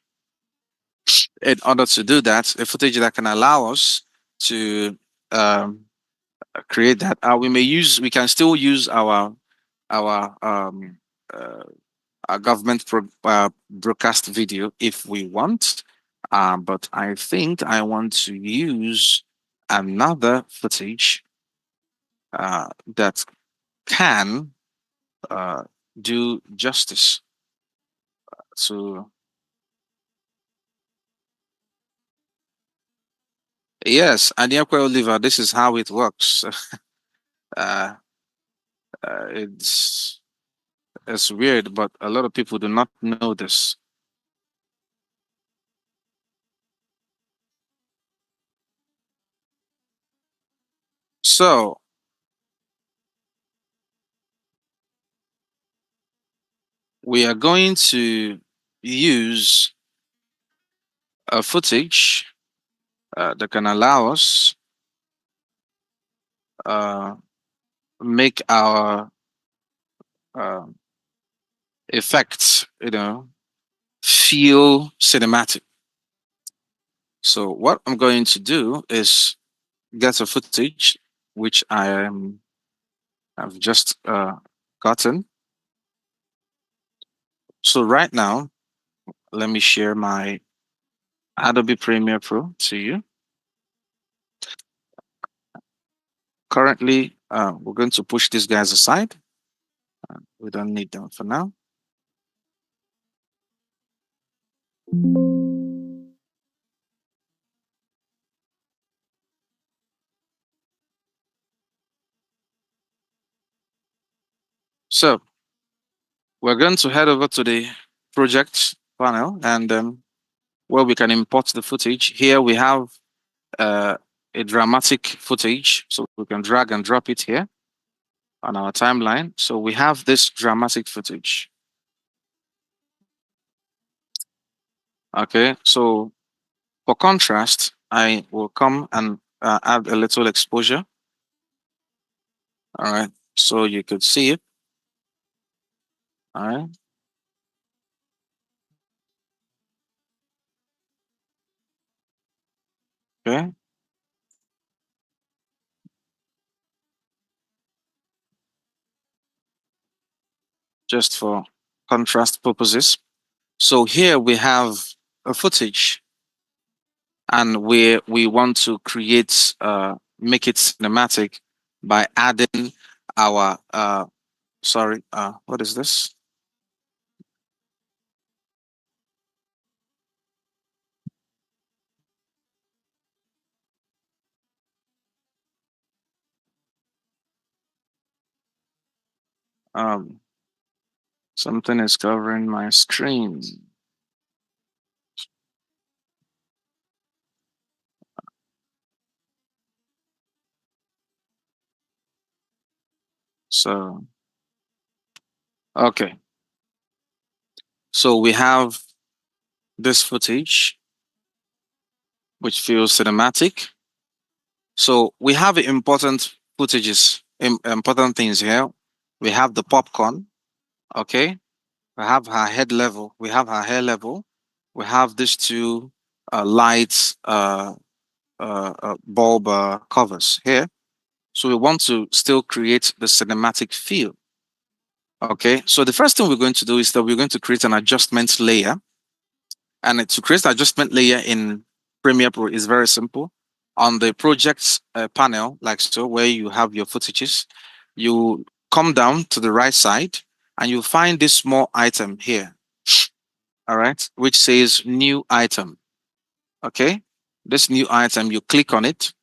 In order to do that, a footage that can allow us to um, create that. We can still use our uh, our government broadcast video if we want. But I think I want to use another footage that can uh, do justice to. Yes, Anyakwe Oliver, this is how it works. uh, it's weird, but a lot of people do not know this. So we are going to use a footage that can allow us uh, make our uh, effects, feel cinematic. So what I'm going to do is get a footage which have just gotten. So right now, let me share my Adobe Premiere Pro to you. Currently, we're going to push these guys aside. We don't need them for now. So we're going to head over to the project panel and where we can import the footage. Here we have uh, a dramatic footage, so we can drag and drop it here on our timeline. So we have this dramatic footage. Okay, so for contrast, I will come and add a little exposure. All right, so you could see it. All right. Okay. Just for contrast purposes. So here we have a footage and we want to create make it cinematic by adding our sorry, what is this? Um Something is covering my screen. So okay. So we have this footage which feels cinematic. So we have important footages, important things here. We have the popcorn, okay? We have her head level. We have her hair level. We have these two lights bulb covers here. So we want to still create the cinematic feel. Okay. So the first thing we're going to do is that we're going to create an adjustment layer. And to create an adjustment layer in Premiere Pro is very simple. On the projects panel, like so, where you have your footages, you come down to the right side and you'll find this small item here. All right, which says new item. Okay, this new item, you click on it,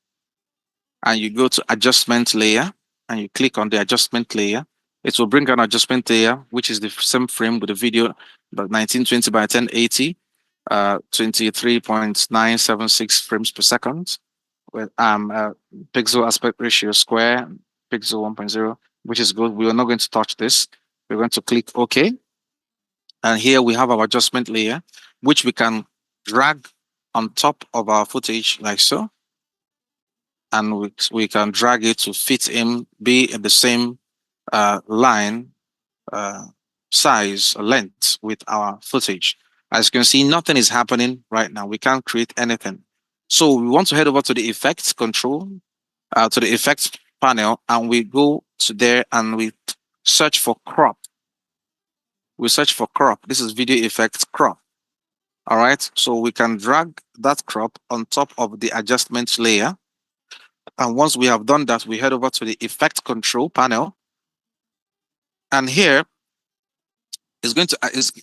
and you go to adjustment layer, and you click on the adjustment layer. It will bring an adjustment layer, which is the same frame with the video, but 1920 by 1080, 23.976 frames per second, with pixel aspect ratio square, pixel 1.0, which is good. We are not going to touch this. We're going to click OK. And here we have our adjustment layer, which we can drag on top of our footage like so. And we can drag it to fit in, be in the same line, uh, size, length with our footage. As you can see, nothing is happening right now. We can't create anything. So we want to head over to the effects control, to the effects panel, and we go to there and we search for crop. We search for crop. This is video effects crop. All right. So we can drag that crop on top of the adjustments layer. And once we have done that, we head over to the effect control panel. And here it's going to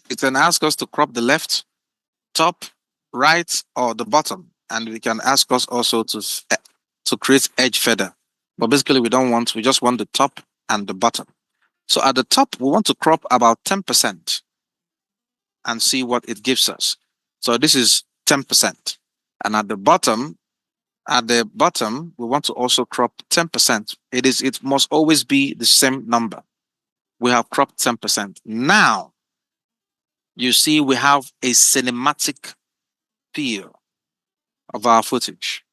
it can ask us to crop the left, top, right, or the bottom. And we can ask us also to create edge feather. But basically we just want the top and the bottom. So at the top, we want to crop about 10% and see what it gives us. So this is 10%. And at the bottom, we want to also crop 10%. It must always be the same number. We have cropped 10%. Now, you see we have a cinematic feel of our footage.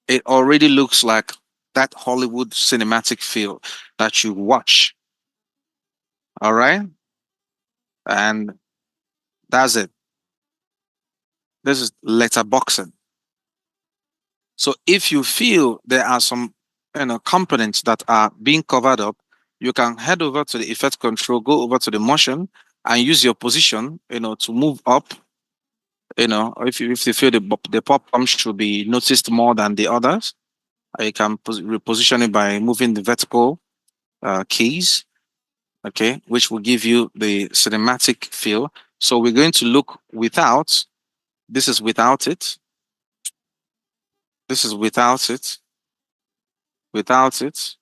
It already looks like that Hollywood cinematic feel that you watch. All right. And that's it. This is letterboxing. So if you feel there are some components that are being covered up, you can head over to the effect control, go over to the motion, and use your position, to move up. If you feel the pop-up should be noticed more than the others, you can reposition it by moving the vertical keys, okay, which will give you the cinematic feel. So we're going to look without. This is without it. This is without it. Without it.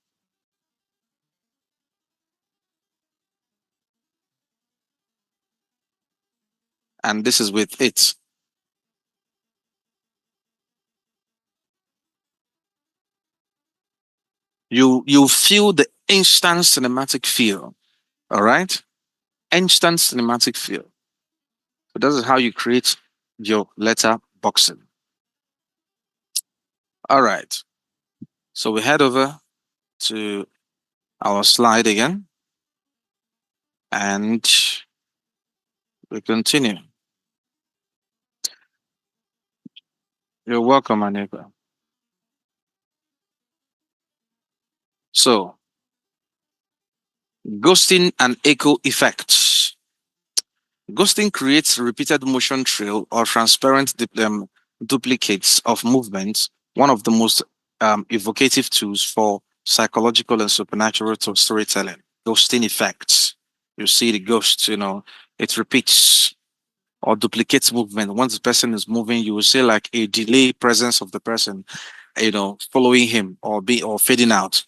And this is with it. You feel the instant cinematic feel. All right, instant cinematic feel. So this is how you create your letter boxing. All right, so we head over to our slide again, and we continue. You're welcome, Anika. So, ghosting and echo effects. Ghosting creates repeated motion trail or transparent duplicates of movements, one of the most evocative tools for psychological and supernatural storytelling. Ghosting effects. You see the ghost, it repeats or duplicates movement. Once the person is moving, you will see like a delay presence of the person, following him or fading out.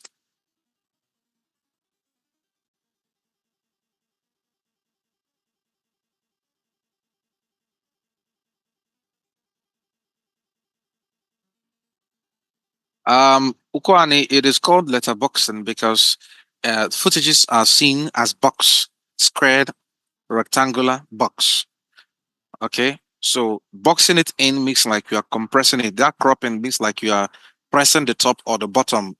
Ukwani, it is called letterboxing because footages are seen as box, squared, rectangular box. Okay, so boxing it in means like you are compressing it. That cropping means like you are pressing the top or the bottom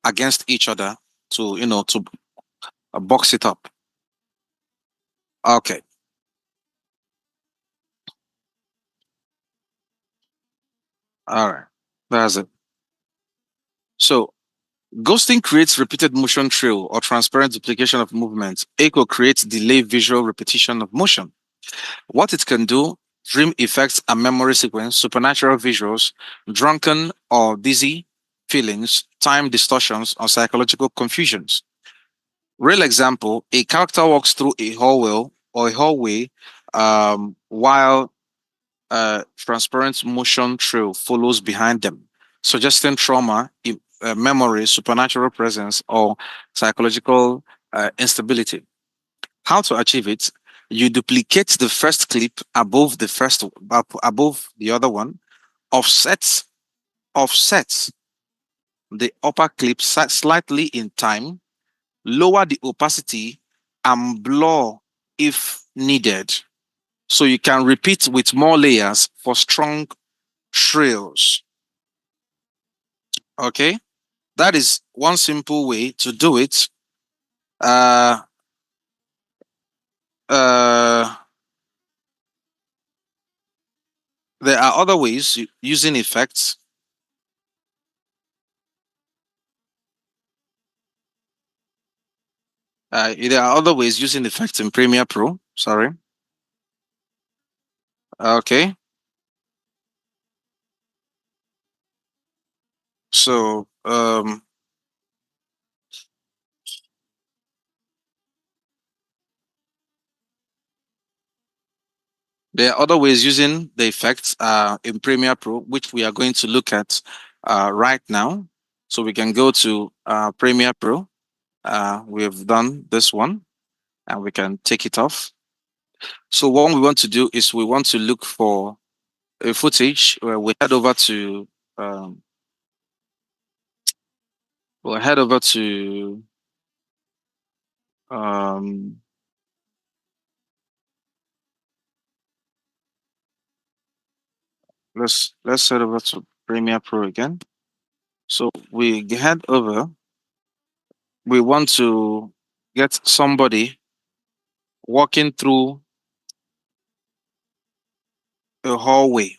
against each other to box it up. Okay. All right. That's it. So ghosting creates repeated motion trail or transparent duplication of movements. Echo creates delayed visual repetition of motion. What it can do: dream effects and memory sequence, supernatural visuals, drunken or dizzy feelings, time distortions, or psychological confusions. Real example: a character walks through a hallway while transparent motion trail follows behind them, suggesting trauma, memory, supernatural presence, or psychological instability. How to achieve it? You duplicate the first clip above the above the other one, offsets the upper clip slightly in time, lower the opacity, and blur if needed. So you can repeat with more layers for strong trills. Okay, that is one simple way to do it. Uh, uh, there are other ways using effects. There are other ways using effects in Premiere Pro. Sorry. Okay. So there are other ways using the effects in Premiere Pro, which we are going to look at right now. So we can go to Premiere Pro. We have done this one, and we can take it off. So what we want to do is we want to look for a footage where we head over to um, we'll head over to um, let's head over to Premiere Pro again. So we head over. We want to get somebody walking through a hallway.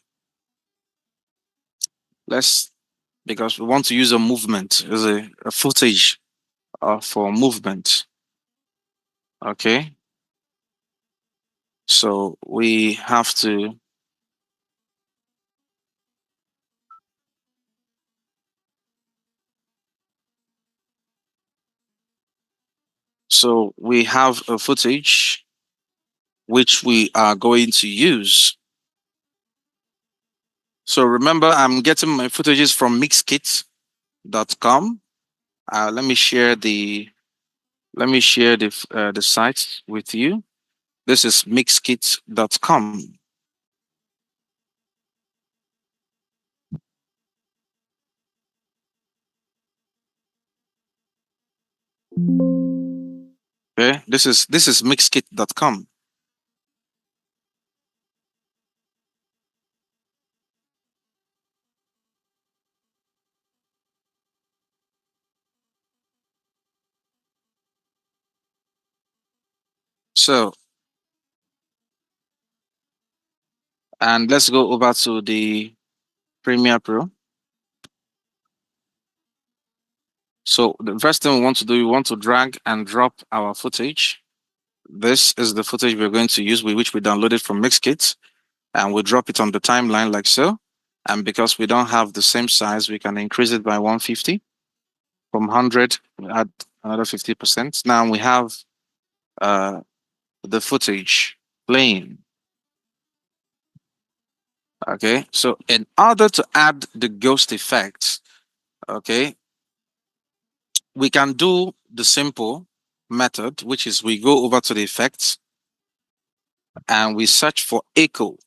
Let's because we want to use a movement as a footage for movement. Okay, so we have to. So we have a footage which we are going to use. So remember, I'm getting my footages from mixkit.com. Let me share the site with you. This is mixkit.com. Okay, this is mixkit.com. So, and let's go over to the Premiere Pro. So the first thing we want to do, we want to drag and drop our footage. This is the footage we're going to use, which we downloaded from Mixkit, and we drop it on the timeline like so. And because we don't have the same size, we can increase it by 150. From 100, we add another 50%. Now we have uh, the footage playing. Okay, so in order to add the ghost effect, okay, we can do the simple method, which is we go over to the effects and we search for echo,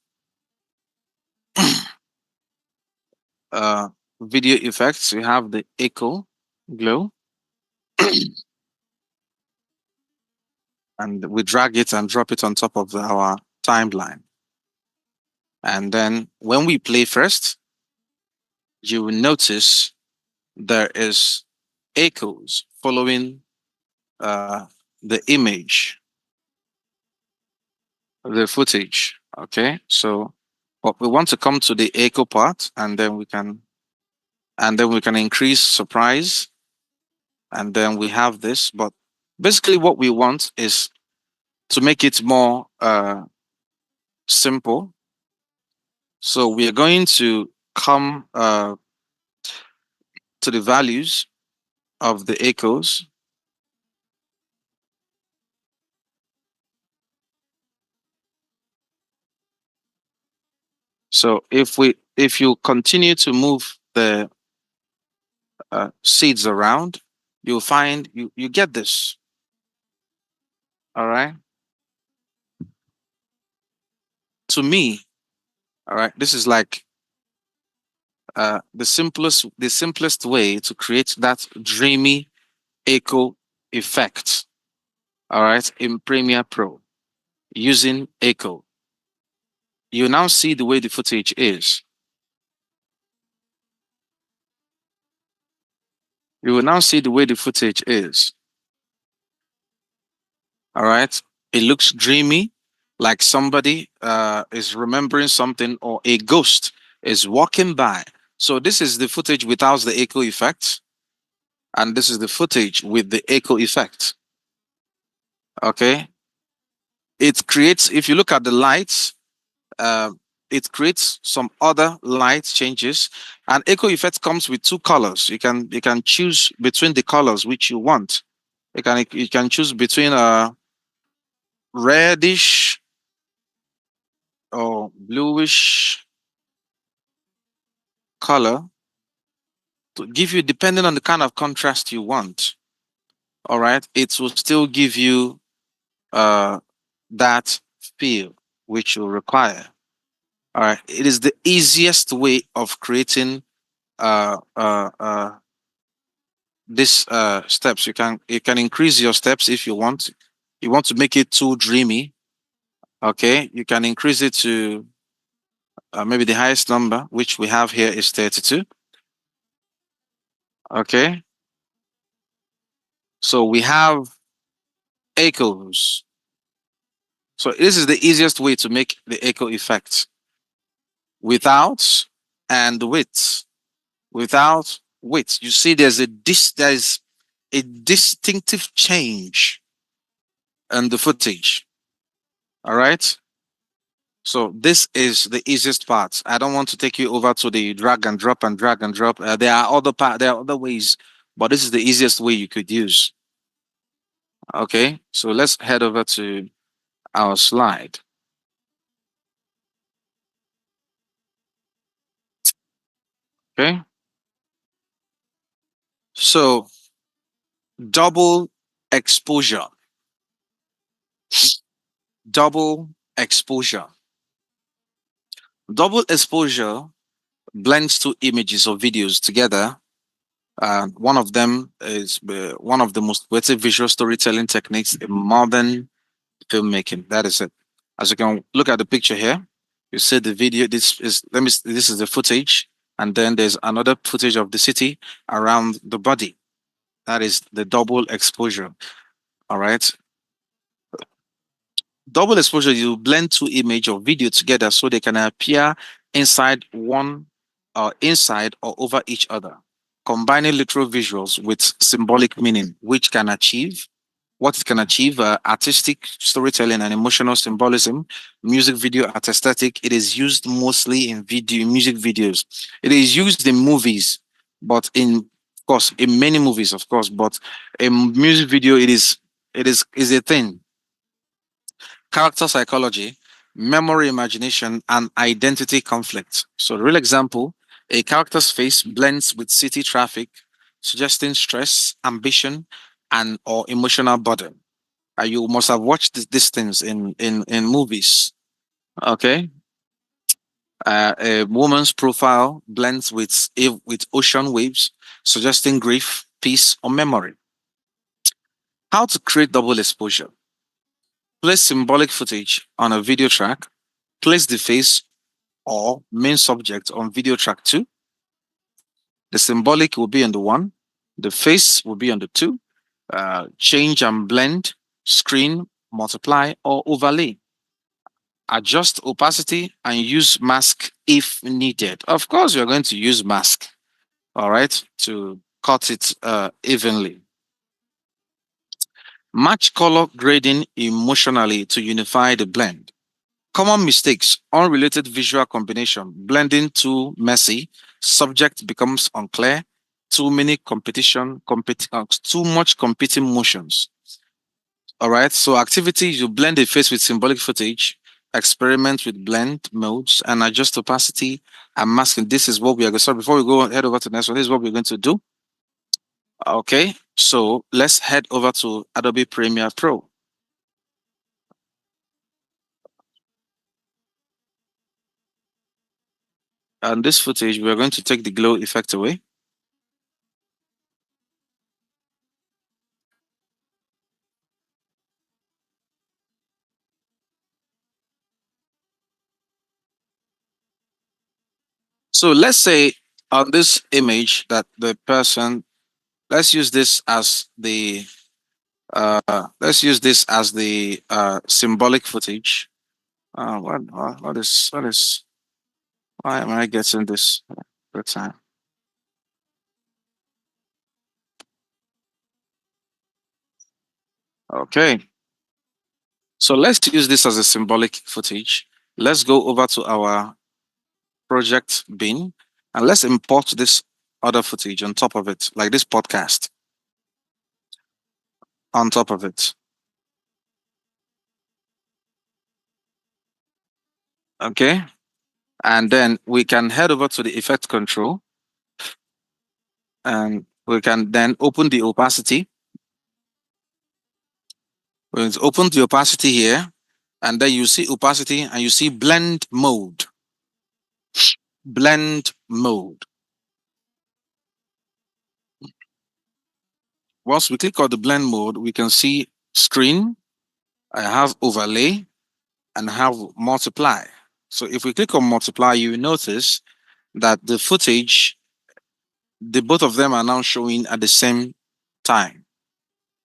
uh, video effects. We have the echo glow, and we drag it and drop it on top of our timeline. And then when we play first, you will notice there is echoes following the image, the footage. Okay, so but we want to come to the echo part, and then we can increase surprise, and then we have this. But basically, what we want is to make it more simple. So we are going to come to the values of the echoes. So if you continue to move seeds around, you'll find you get this. All right. To me, all right, this is like the simplest way to create that dreamy echo effect. All right, in Premiere Pro using echo. You now see the way the footage is. You will now see the way the footage is. All right. It looks dreamy, like somebody is remembering something or a ghost is walking by. So this is the footage without the echo effect, and this is the footage with the echo effect. Okay. It creates, if you look at the lights, uh, it creates some other light changes. And echo effect comes with two colors. You can choose between the colors which you want. You can choose between a reddish or bluish color to give you, depending on the kind of contrast you want. All right, it will still give you uh that feel which you require. All right, it is the easiest way of creating uh uh uh these steps. You can increase your steps if you want. You want to make it too dreamy. Okay, you can increase it to maybe the highest number, which we have here is 32. Okay, so we have echoes. So this is the easiest way to make the echo effect without and with. Without with, you see there's a distinctive change in the footage. All right. So this is the easiest part. I don't want to take you over to the drag and drop and drag and drop. There are other ways, but this is the easiest way you could use. Okay, so let's head over to our slide. Okay, so double exposure, double exposure, double exposure blends two images or videos together. One of them is one of the most creative visual storytelling techniques in modern filmmaking. That is it. As you can look at the picture here, you see the video. This is the footage, and then there's another footage of the city around the body. That is the double exposure. All right. Double exposure, you blend two image or video together so they can appear inside one or inside or over each other, combining literal visuals with symbolic meaning, which can achieve what it can achieve artistic storytelling and emotional symbolism, music video art aesthetic. It is used mostly in music videos. It is used in movies, but of course, in many movies, of course, but in music video, it is a thing. Character psychology, memory imagination, and identity conflict. So, real example, a character's face blends with city traffic, suggesting stress, ambition, and or emotional burden. You must have watched these things in movies. Okay. A woman's profile blends with ocean waves, suggesting grief, peace, or memory. How to create double exposure? Place symbolic footage on a video track. Place the face or main subject on video track 2. The symbolic will be on the 1. The face will be on the 2. Change and blend, screen, multiply, or overlay. Adjust opacity and use mask if needed. Of course, you're going to use mask, all right, to cut it evenly. Match color grading emotionally to unify the blend. Common mistakes, unrelated visual combination, blending too messy, subject becomes unclear, too much competing motions. All right, so activities, you blend the face with symbolic footage, experiment with blend modes, and adjust opacity and masking. This is what we are going to, so before we go head over to the next one, this is what we're going to do. Okay, so let's head over to Adobe Premiere Pro. And this footage, we're going to take the glow effect away. So let's say on this image that the person, let's use this as the symbolic footage. What is why am I getting this every time? Okay, so let's use this as a symbolic footage. Let's go over to our project bin and let's import this other footage on top of it, like this podcast on top of it. Okay, and then we can head over to the effect control and we can then open the opacity. We'll open the opacity here, and then you see opacity and you see blend mode. Blend mode. Once we click on the blend mode, we can see screen, I have overlay, and have multiply. So if we click on multiply, you will notice that the footage, the both of them are now showing at the same time.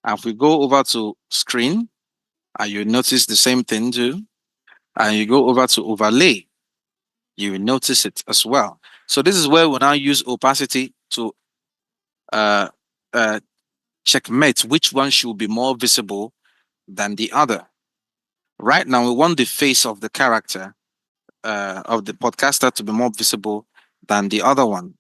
And if we go over to screen, and you notice the same thing too, and you go over to overlay, you will notice it as well. So this is where we now use opacity to uh, uh, checkmate which one should be more visible than the other. Right now, we want the face of the character of the podcaster to be more visible than the other one.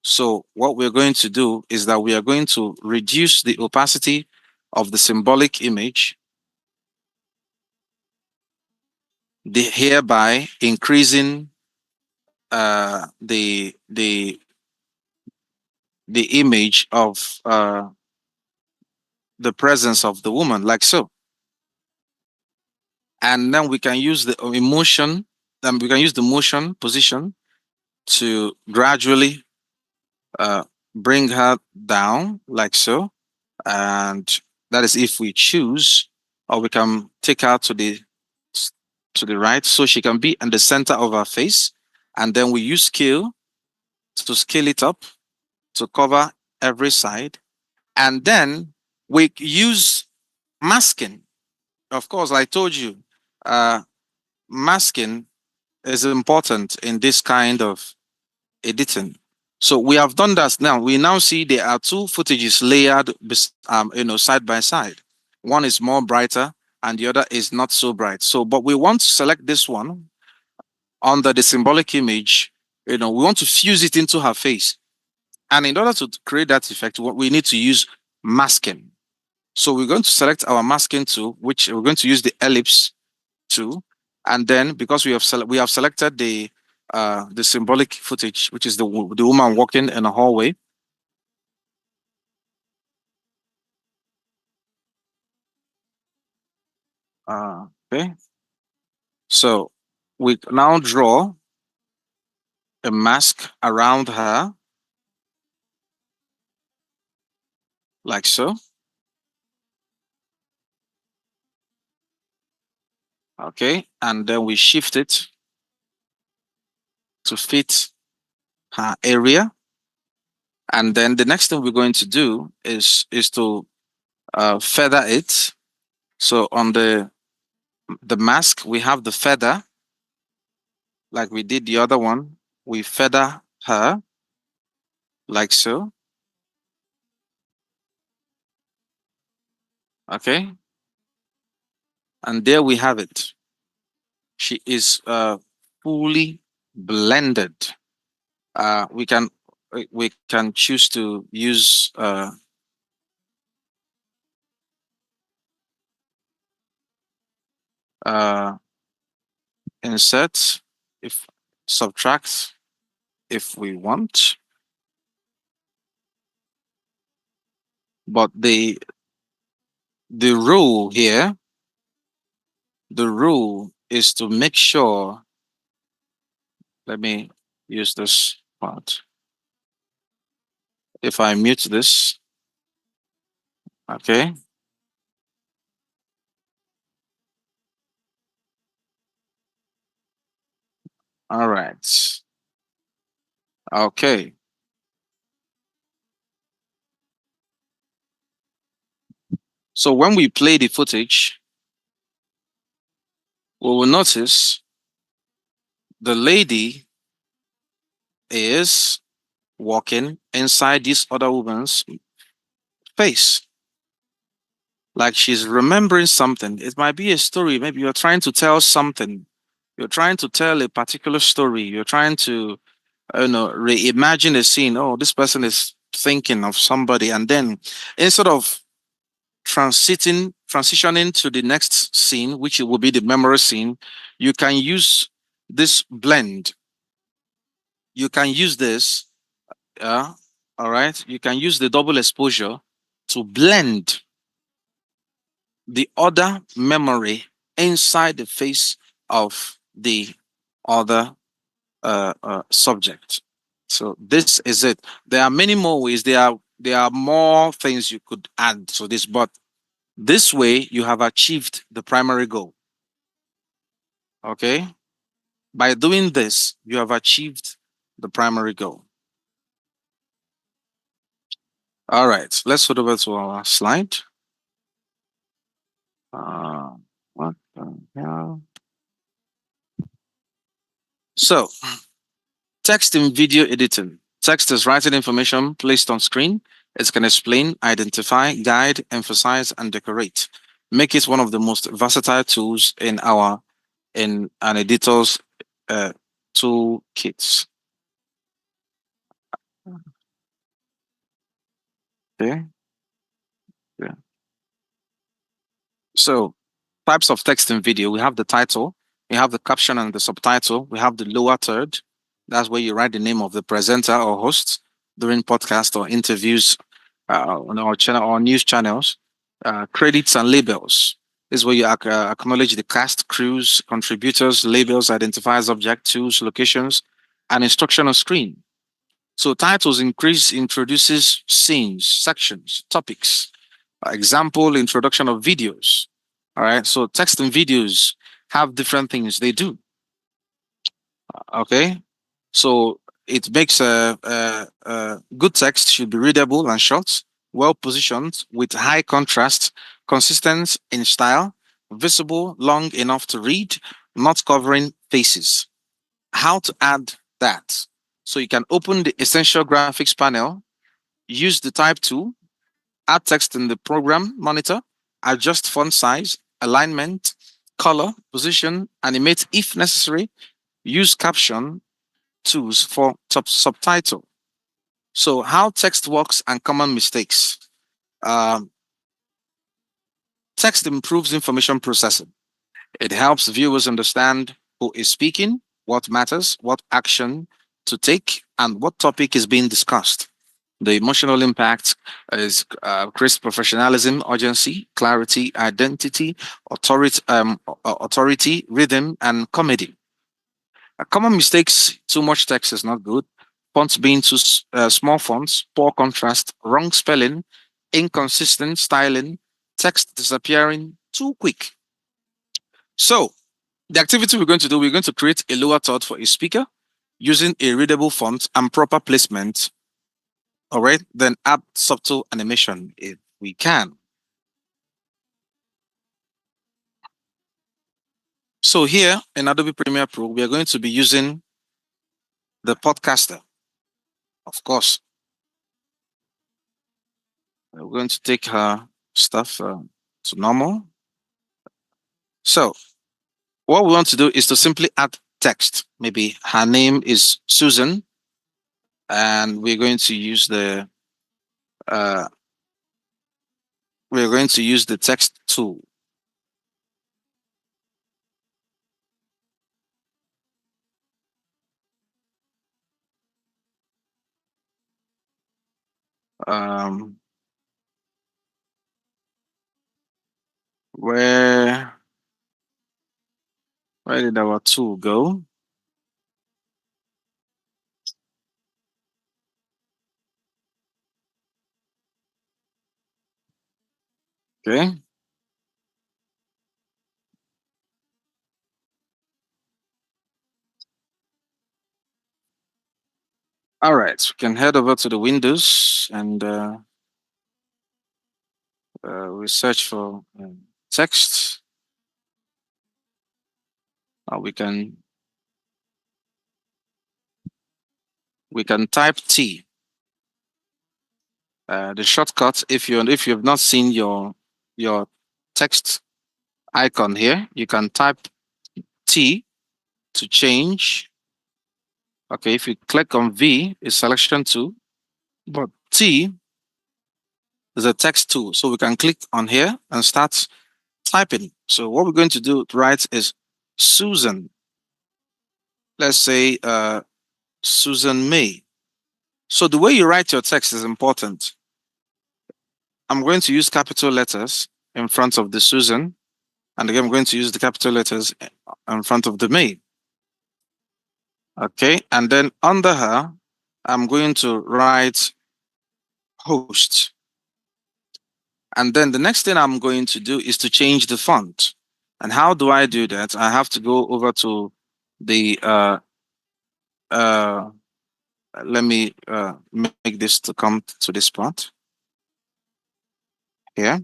So what we're going to do is that we are going to reduce the opacity of the symbolic image, hereby increasing the image of the presence of the woman, like so. And then we can use the emotion, and we can use the motion position to gradually uh, bring her down, like so. And that is if we choose, or we can take her to the right, so she can be in the center of our face. And then we use scale to scale it up to cover every side. And then we use masking. Of course, I told you, uh, masking is important in this kind of editing. So we have done that now. We now see there are two footages layered, side by side. One is more brighter and the other is not so bright. So, but we want to select this one under the symbolic image. We want to fuse it into her face. And in order to create that effect, we need to use masking. So we're going to select our masking tool, which we're going to use the ellipse tool, and then because we have selected the symbolic footage, which is the woman walking in a hallway. Okay, so we now draw a mask around her, like so. Okay, and then we shift it to fit her area. And then the next thing we're going to do is to feather it. So on the mask, we have the feather, like we did the other one. We feather her, like so. Okay, and there we have it. She is fully blended. We can choose to use uh, insert, if subtract, if we want. But the rule here, the rule is to make sure. Let me use this part. If I mute this, okay. All right. Okay. So when we play the footage, we will notice the lady is walking inside this other woman's face, like she's remembering something. It might be a story. Maybe you're trying to tell something. You're trying to tell a particular story. You're trying to, reimagine a scene. Oh, this person is thinking of somebody. And then instead of transitioning to the next scene, which will be the memory scene, you can use this blend. You can use this, all right. You can use the double exposure to blend the other memory inside the face of the other subject. So this is it. There are many more ways. There are more things you could add to this, but this way you have achieved the primary goal. Okay. By doing this, you have achieved the primary goal. All right. Let's go over to our slide. Uh, what the hell? So, text in video editing. Text is writing information placed on screen. It can explain, identify, guide, emphasize, and decorate. Make it one of the most versatile tools in an editor's uh, toolkits. Okay. Yeah. So, types of text in video. We have the title, we have the caption and the subtitle, we have the lower third. That's where you write the name of the presenter or host during podcast or interviews on our channel or news channels. Credits and labels. This is where you acknowledge the cast, crews, contributors, labels, identifiers, object, tools, locations, and instruction on screen. So titles introduces scenes, sections, topics. Example, introduction of videos. All right. So text and videos have different things they do. Okay. So it makes a good text should be readable and short, well positioned with high contrast, consistent in style, visible, long enough to read, not covering faces. How to add that? So you can open the essential graphics panel, use the type tool, add text in the program monitor, adjust font size, alignment, color, position, animate if necessary, use caption tools for subtitle. So, how text works and common mistakes. Um, Text improves information processing. It helps viewers understand who is speaking, what matters, what action to take, and what topic is being discussed. The emotional impact is crisp professionalism, urgency, clarity, identity, authority, rhythm, and comedy. Common mistakes: too much text is not good. Fonts being too small fonts, poor contrast, wrong spelling, inconsistent styling, text disappearing too quick. So, the activity we're going to do, we're going to create a lower third for a speaker using a readable font and proper placement. All right, then add subtle animation if we can. So here in Adobe Premiere Pro, we are going to be using the podcaster. Of course, we're going to take her stuff to normal. So what we want to do is to simply add text. Maybe her name is Susan, and uh, we're going to use the text tool. Um, Where did our tool go? Okay. All right. We can head over to the Windows and we search for text. We can type T. The shortcut, if you have not seen your text icon here, you can type T to change. Okay, if you click on V, it's selection tool, but T is a text tool. So we can click on here and start typing. So what we're going to do to write is Susan. Let's say Susan May. So the way you write your text is important. I'm going to use capital letters in front of the Susan, and again, I'm going to use the capital letters in front of the May. Okay, and then under her, I'm going to write host. And then the next thing I'm going to do is to change the font. And how do I do that? I have to go over to the uh, let me make this to come to this part here.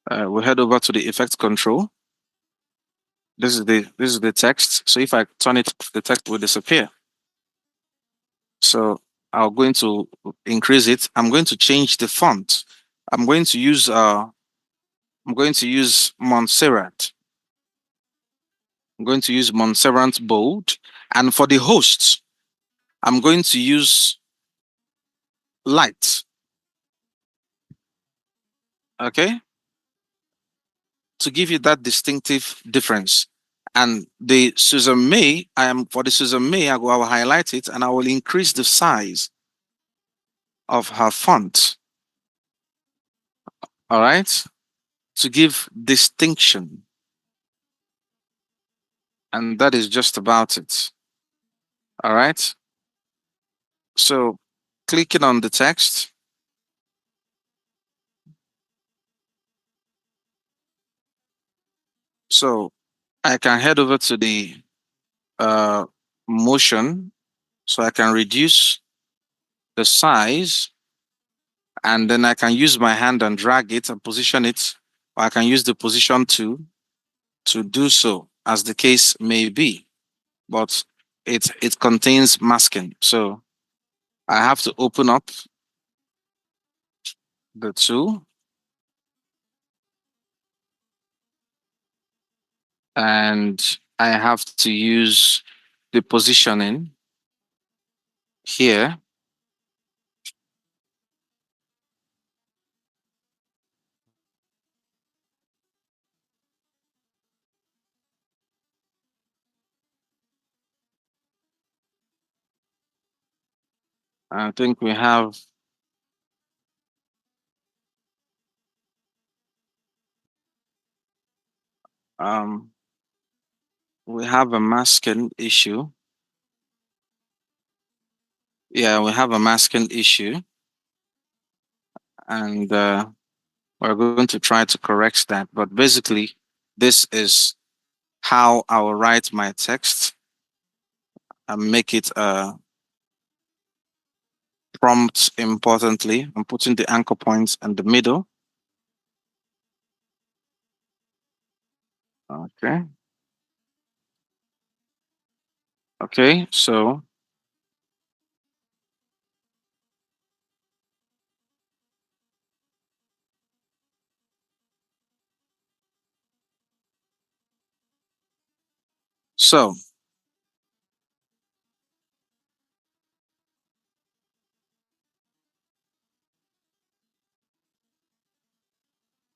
We'll head over to the effect control. This is the text. So if I turn it, the text will disappear. So I'm going to increase it. I'm going to change the font. I'm going to use Montserrat. I'm going to use Montserrat bold. And for the hosts, I'm going to use light. Okay, to give you that distinctive difference. And the Susan May, for the Susan May, I will highlight it and I will increase the size of her font. All right, to give distinction. And that is just about it. All right. So clicking on the text. So I can head over to the uh, motion. So I can reduce the size and then I can use my hand and drag it and position it. Or I can use the position tool to do so as the case may be. But it contains masking. So I have to open up the tool and I have to use the positioning here. I think um we have a masking issue. Yeah, we have a masking issue, and we're going to try to correct that. But basically, this is how I will write my text and make it prompt importantly. I'm putting the anchor points in the middle. Okay. Okay, so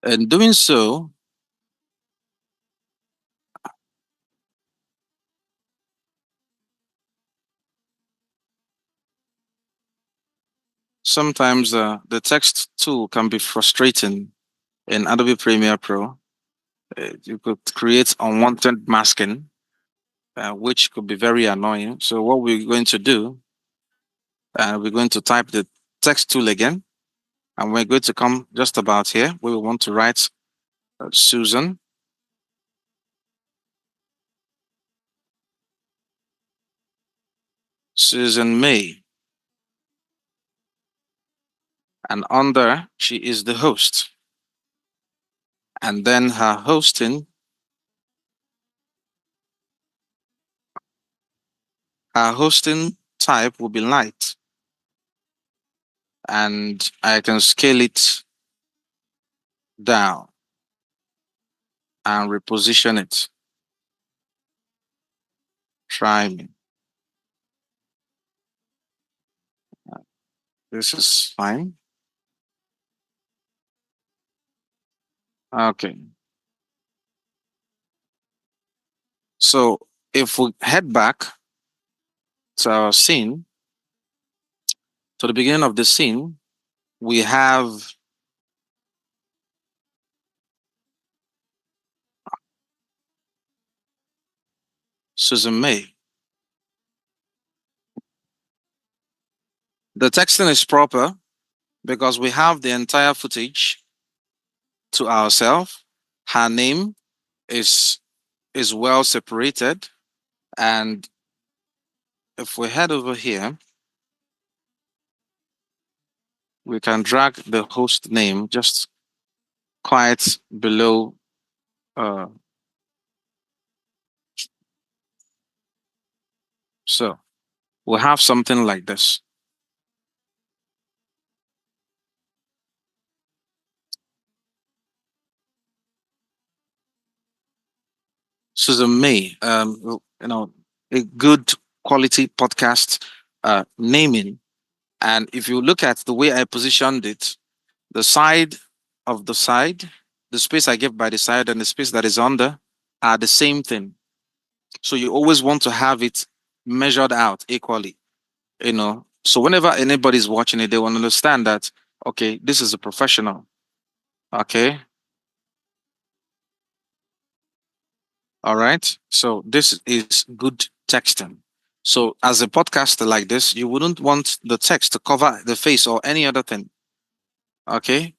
in doing so, Sometimes the text tool can be frustrating in Adobe Premiere Pro. You could create unwanted masking, which could be very annoying. So what we're going to do, we're going to type the text tool again, and we're going to come just about here. We will want to write Susan. Susan May. And under, she is the host. And then her hosting type will be light. And I can scale it down and reposition it. Try me. This is fine. Okay. So if we head back to our scene, to the beginning of the scene, we have Susan May. The texting is proper because we have the entire footage to ourselves. Her name is well separated. And if we head over here, we can drag the host name just quite below. Uh, so we'll have something like this. Susan May, a good quality podcast naming. And if you look at the way I positioned it, the side of the side, the space I give by the side and the space that is under are the same thing. So you always want to have it measured out equally, So whenever anybody's watching it, they will understand that, okay, this is a professional. Okay. All right. So this is good texting. So as a podcaster like this, you wouldn't want the text to cover the face or any other thing. Okay.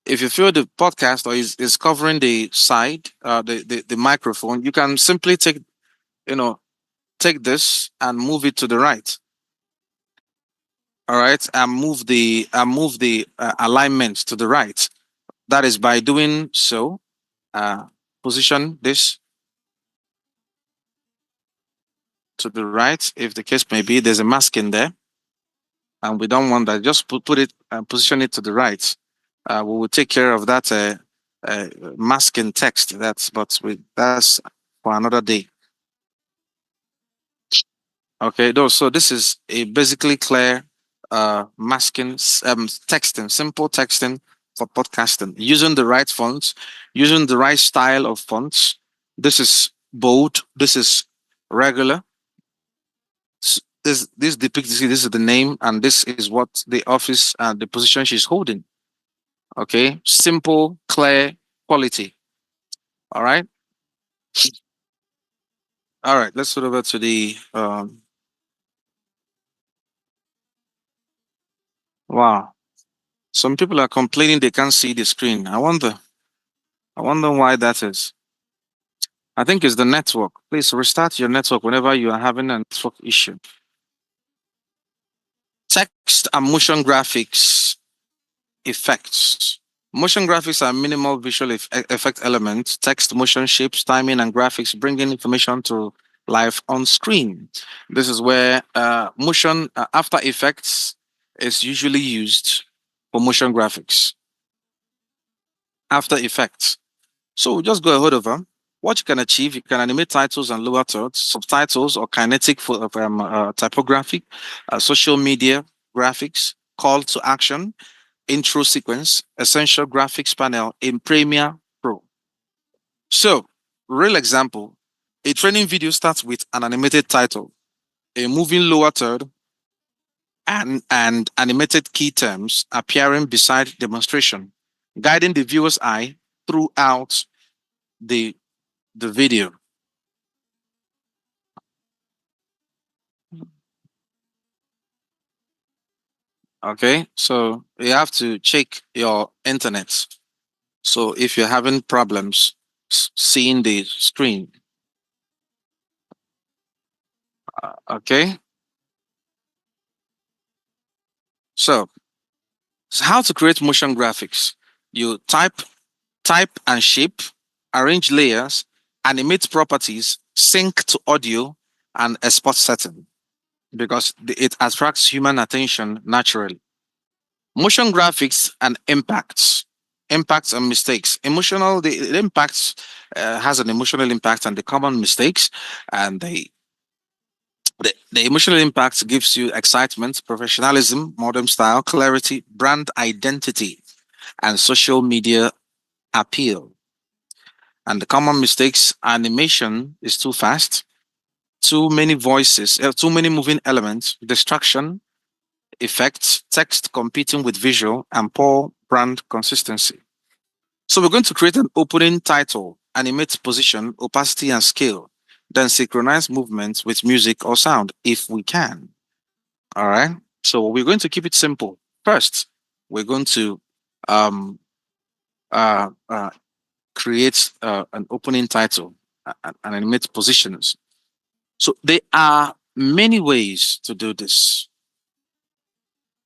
If you feel the podcast or is covering the side, the microphone, you can simply you know, take this and move it to the right. All right. And move the alignment to the right. That is by doing so, position this to the right. If the case may be, there's a mask in there and we don't want that. Just put it and position it to the right. We will take care of that masking text. That's for another day. Okay, so this is a basically clear masking texting, simple texting for podcasting, using the right fonts, using the right style of fonts. This is bold, this is regular. This depicts, this is the name, and this is what the office and the position she's holding. Okay, simple, clear, quality. All right. All right, let's go over to the wow. Some people are complaining they can't see the screen. I wonder why that is. I think it's the network. Please restart your network whenever you are having a network issue. Text and motion graphics effects. Motion graphics are minimal visual effect elements. Text, motion, shapes, timing, and graphics bringing information to life on screen. This is where motion After Effects is usually used for motion graphics. After Effects. So we'll just go ahead over what you can achieve. You can animate titles and lower thirds, subtitles or kinetic for typography, social media graphics, call to action, intro sequence, essential graphics panel in Premiere Pro. So, real example, a training video starts with an animated title, a moving lower third, and animated key terms appearing beside demonstration, guiding the viewer's eye throughout the the video. Okay, so you have to check your internet. So if you're having problems seeing the screen, okay. So, how to create motion graphics? You type and shape, arrange layers, animate properties, sync to audio, and export setting because it attracts human attention naturally. Motion graphics and impacts and mistakes. The impacts has an emotional impact, and the common mistakes, and the emotional impact gives you excitement, professionalism, modern style, clarity, brand identity, and social media appeal. And the common mistakes: animation is too fast, too many voices, too many moving elements, distraction, effects, text competing with visual, and poor brand consistency. So we're going to create an opening title, animate position, opacity, and scale, then synchronize movements with music or sound if we can. All right. So we're going to keep it simple. First, we're going to um, uh, uh, create an opening title and animate positions. So there are many ways to do this.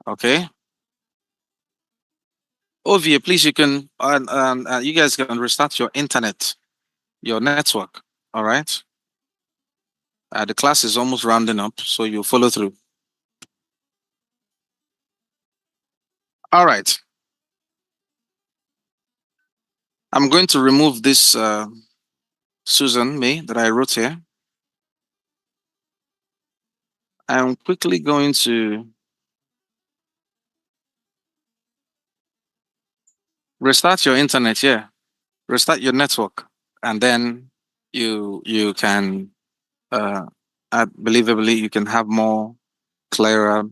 Okay. Ovia, please, you can, you guys can restart your internet, your network. All right. The class is almost rounding up, so you follow through. All right. I'm going to remove this Susan May that I wrote here. I'm quickly going to restart your internet here. Restart your network, and then you can, uh, believably, you can have more clearer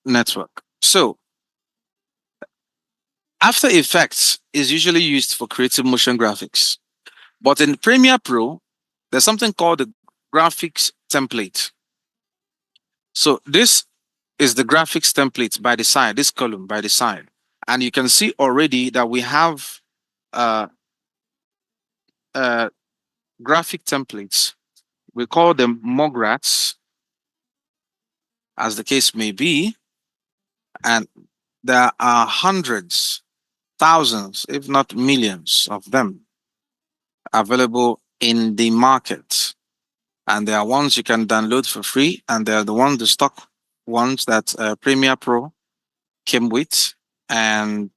network. So After Effects is usually used for creative motion graphics, but in Premiere Pro, there's something called the graphics template. So this is the graphics template by the side, this column by the side. And you can see already that we have uh, uh, graphic templates. We call them MOGRATs, as the case may be. And there are hundreds, thousands, if not millions of them available in the market. And there are ones you can download for free, and there are the stock ones that Premiere Pro came with, and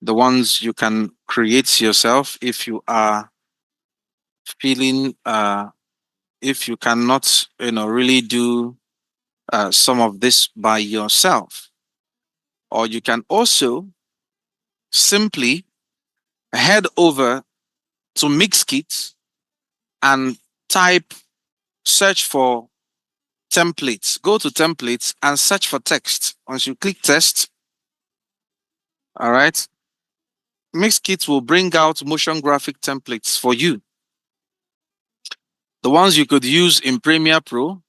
the ones you can create yourself if you are feeling, if you cannot, really do some of this by yourself. Or you can also simply head over to Mixkit and type, search for templates. Go to templates and search for text. Once you click text, all right, Mixkit will bring out motion graphic templates for you. The ones you could use in Premiere Pro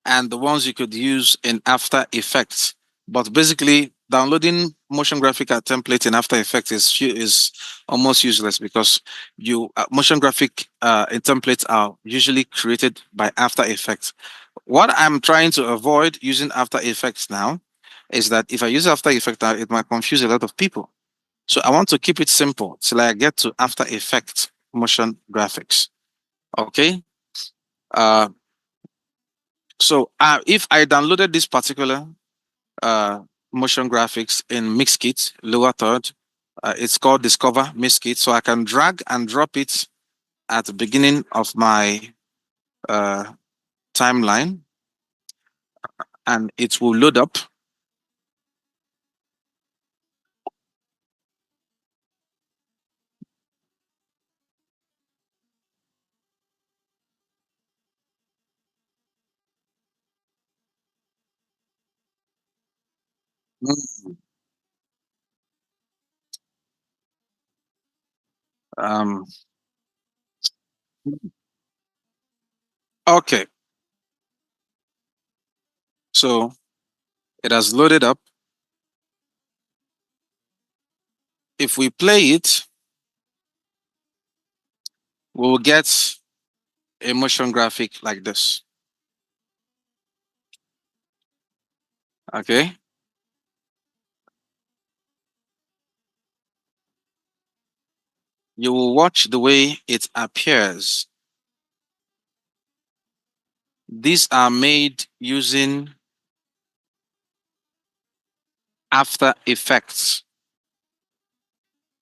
and the ones you could use in After Effects. But basically, downloading motion graphic template in After Effects is almost useless because motion graphic templates are usually created by After Effects. What I'm trying to avoid using After Effects now is that if I use After Effects now, it might confuse a lot of people. So I want to keep it simple till I get to After Effects motion graphics. Okay. Uh, if I downloaded this particular uh, motion graphics in Mixkit, lower third, it's called Discover Mixkit. So I can drag and drop it at the beginning of my uh, timeline, and it will load up. Mm. Um, okay, so it has loaded up. If we play it, we will get a motion graphic like this. Okay, you will watch the way it appears. These are made using After Effects.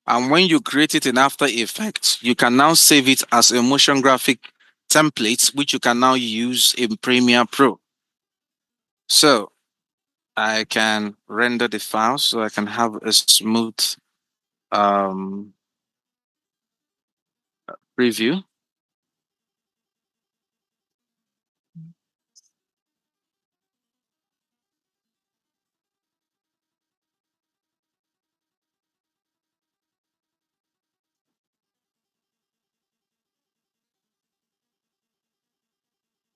And when you create it in After Effects, you can now save it as a motion graphic template, which you can now use in Premiere Pro. So I can render the file so I can have a smooth um, preview.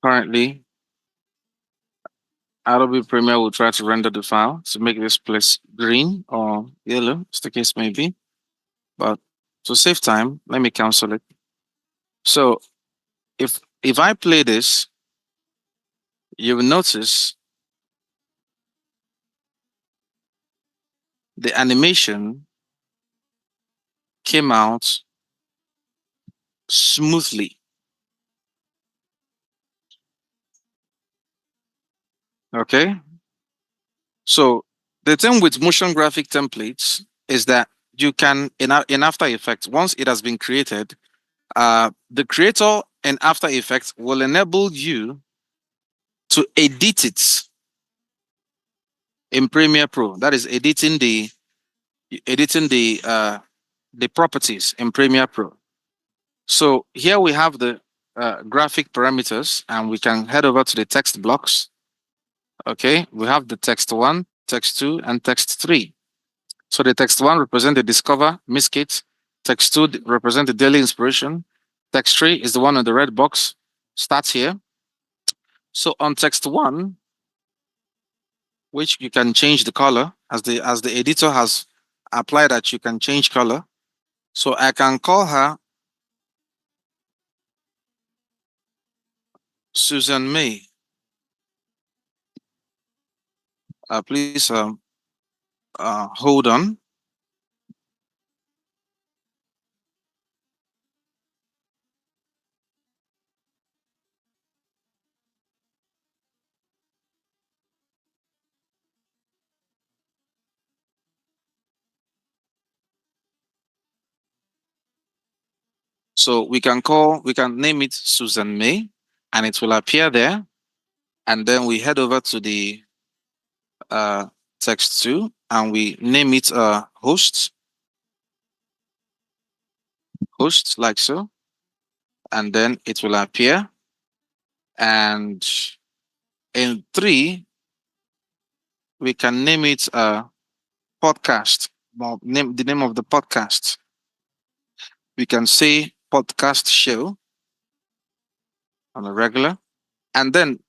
Currently, Adobe Premiere will try to render the file to make this place green or yellow, as the case may be. But to save time, let me cancel it. So if I play this, you will notice the animation came out smoothly. Okay. So the thing with motion graphic templates is that you can in After Effects, once it has been created, the creator in After Effects will enable you to edit it in Premiere Pro. That is editing the properties in Premiere Pro. So here we have the graphic parameters, and we can head over to the text blocks. Okay, we have the text one, text two, and text three. So the text one represent the discover, miskit. Text two represent the daily inspiration. Text three is the one in the red box. Starts here. So on text one, which you can change the color as the editor has applied that you can change color. So I can call her Susan May. Please hold on. So we can name it Susan May, and it will appear there. And then we head over to the uh, text two, and we name it host like so, and then it will appear. And in three, we can name it podcast. Well, name the name of the podcast. We can say podcast show on a regular, and then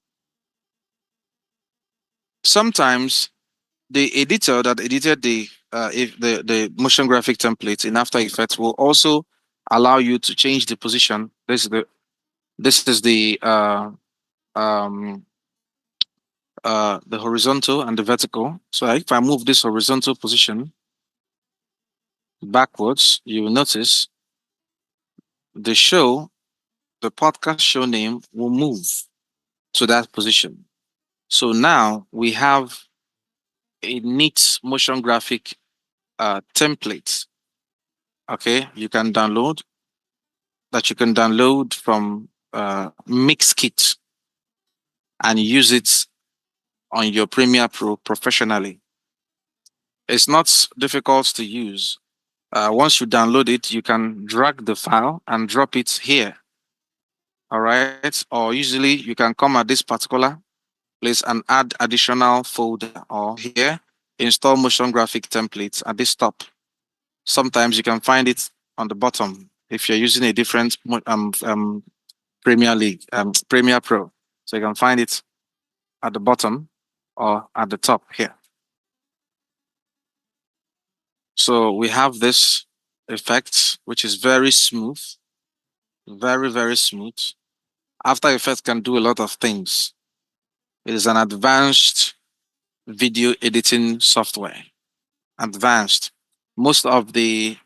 sometimes the editor that edited the if the motion graphic templates in After Effects will also allow you to change the position. This is um the horizontal and the vertical. So if I move this horizontal position backwards, you will notice the show, the podcast show name will move to that position. So now we have a neat motion graphic template. Okay, you can download from Mixkit and use it on your Premiere Pro professionally. It's not difficult to use. Once you download it, you can drag the file and drop it here. All right. Or usually you can come at this particular place and add additional folder or here install motion graphic templates at this top. Sometimes you can find it on the bottom if you're using a different Premier League, Premier Pro. So you can find it at the bottom or at the top here. So we have this effect, which is very smooth, very, very smooth. After Effects can do a lot of things. It is an advanced video editing software. Advanced. Most of the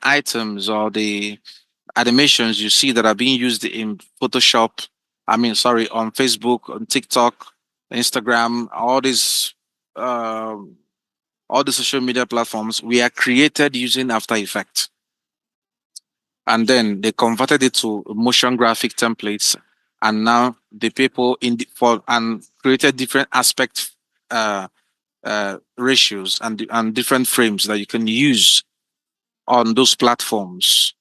items or the animations you see that are being used in Photoshop, on Facebook, on TikTok, Instagram, all the social media platforms, we are created using After Effects. And then they converted it to motion graphic templates. And now the people and created different aspect uh, ratios and different frames that you can use on those platforms.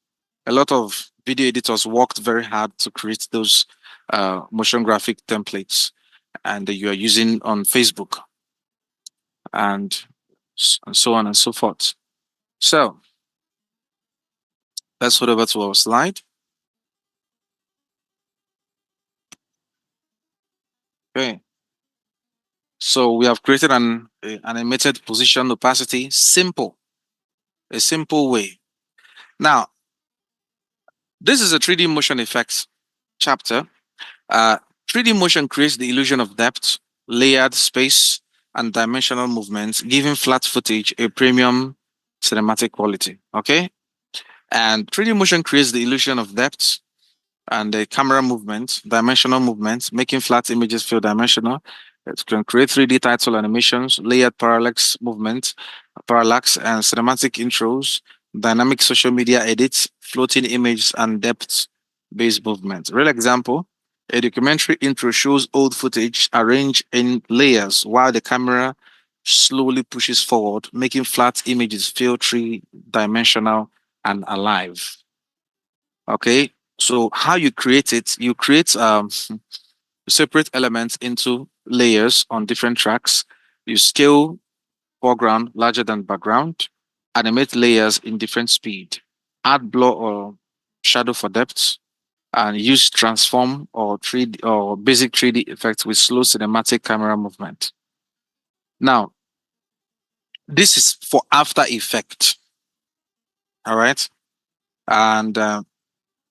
A lot of video editors worked very hard to create those motion graphic templates, and that you are using on Facebook and so on and so forth. So let's head over to our slide. Okay. So we have created an animated position opacity, a simple way. Now, this is a 3D motion effects chapter. 3D motion creates the illusion of depth, layered space, and dimensional movements, giving flat footage a premium cinematic quality. Okay. And 3D motion creates the illusion of depth and the camera movement, dimensional movements, making flat images feel dimensional. It can create 3D title animations, layered parallax and cinematic intros, dynamic social media edits, floating images, and depth-based movement. Real example, a documentary intro shows old footage arranged in layers while the camera slowly pushes forward, making flat images feel three-dimensional and alive. Okay, so how you create it, you create separate elements into layers on different tracks. You scale foreground larger than background, animate layers in different speed, add blur or shadow for depth, and use transform or 3D or basic 3D effects with slow cinematic camera movement. Now, this is for After Effect. All right. And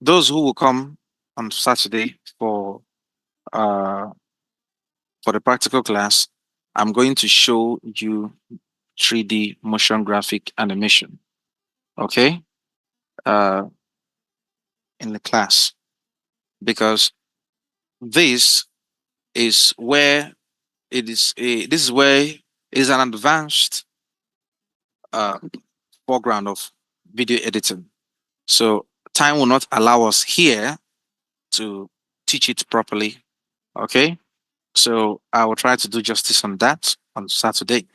those who will come on Saturday uh, for the practical class, I'm going to show you 3D motion graphic animation. Okay. Uh, in the class, because this is where this is where it is an advanced uh, foreground of video editing. So time will not allow us here to teach it properly. Okay. So I will try to do justice on that on Saturday.